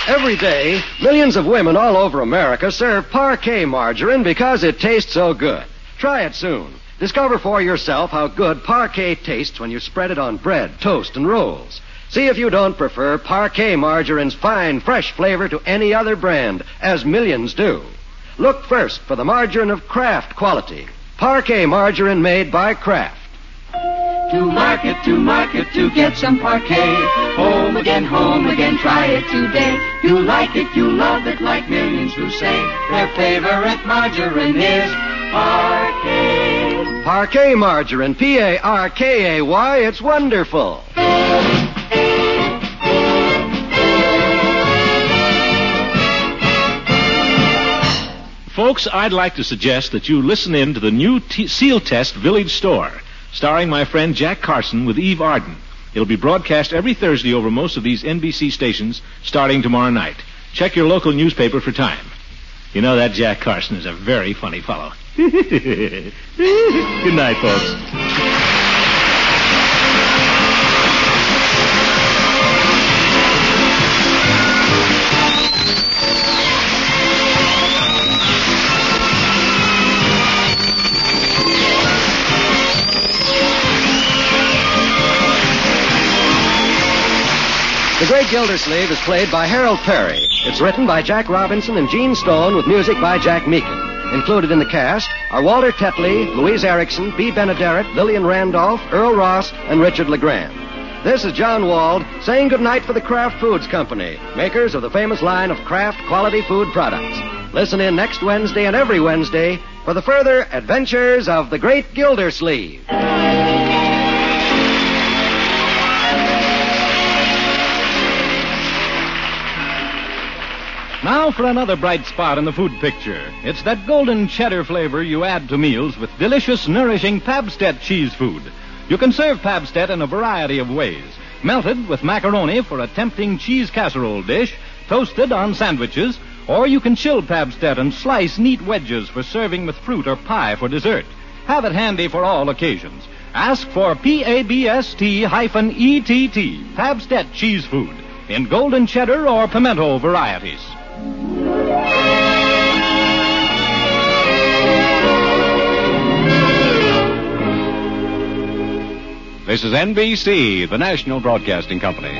[SPEAKER 12] Every day, millions of women all over America serve Parquet margarine because it tastes so good. Try it soon. Discover for yourself how good Parquet tastes when you spread it on bread, toast, and rolls. See if you don't prefer Parquet margarine's fine, fresh flavor to any other brand, as millions do. Look first for the margarine of Kraft quality. Parquet margarine made by Kraft.
[SPEAKER 3] To market, to get some Parquet. Home again, try it today. You like it, you love it, like millions who say their favorite margarine is Parquet.
[SPEAKER 12] Parquet margarine, Parkay, it's wonderful.
[SPEAKER 2] Folks, I'd like to suggest that you listen in to the new Seal Test Village Store, starring my friend Jack Carson with Eve Arden. It'll be broadcast every Thursday over most of these NBC stations starting tomorrow night. Check your local newspaper for time. You know that Jack Carson is a very funny fellow. Good night, folks.
[SPEAKER 12] The Great Gildersleeve is played by Harold Perry. It's written by Jack Robinson and Gene Stone with music by Jack Meakin. Included in the cast are Walter Tetley, Louise Erickson, B. Benaderet, Lillian Randolph, Earl Ross, and Richard LeGrand. This is John Wald saying goodnight for the Kraft Foods Company, makers of the famous line of Kraft quality food products. Listen in next Wednesday and every Wednesday for the further adventures of the Great Gildersleeve.
[SPEAKER 21] Now for another bright spot in the food picture. It's that golden cheddar flavor you add to meals with delicious, nourishing Pabstet cheese food. You can serve Pabstet in a variety of ways. Melted with macaroni for a tempting cheese casserole dish, toasted on sandwiches, or you can chill Pabstet and slice neat wedges for serving with fruit or pie for dessert. Have it handy for all occasions. Ask for Pabst-ETT, Pabstet cheese food, in golden cheddar or pimento varieties.
[SPEAKER 12] This is NBC, the National Broadcasting Company.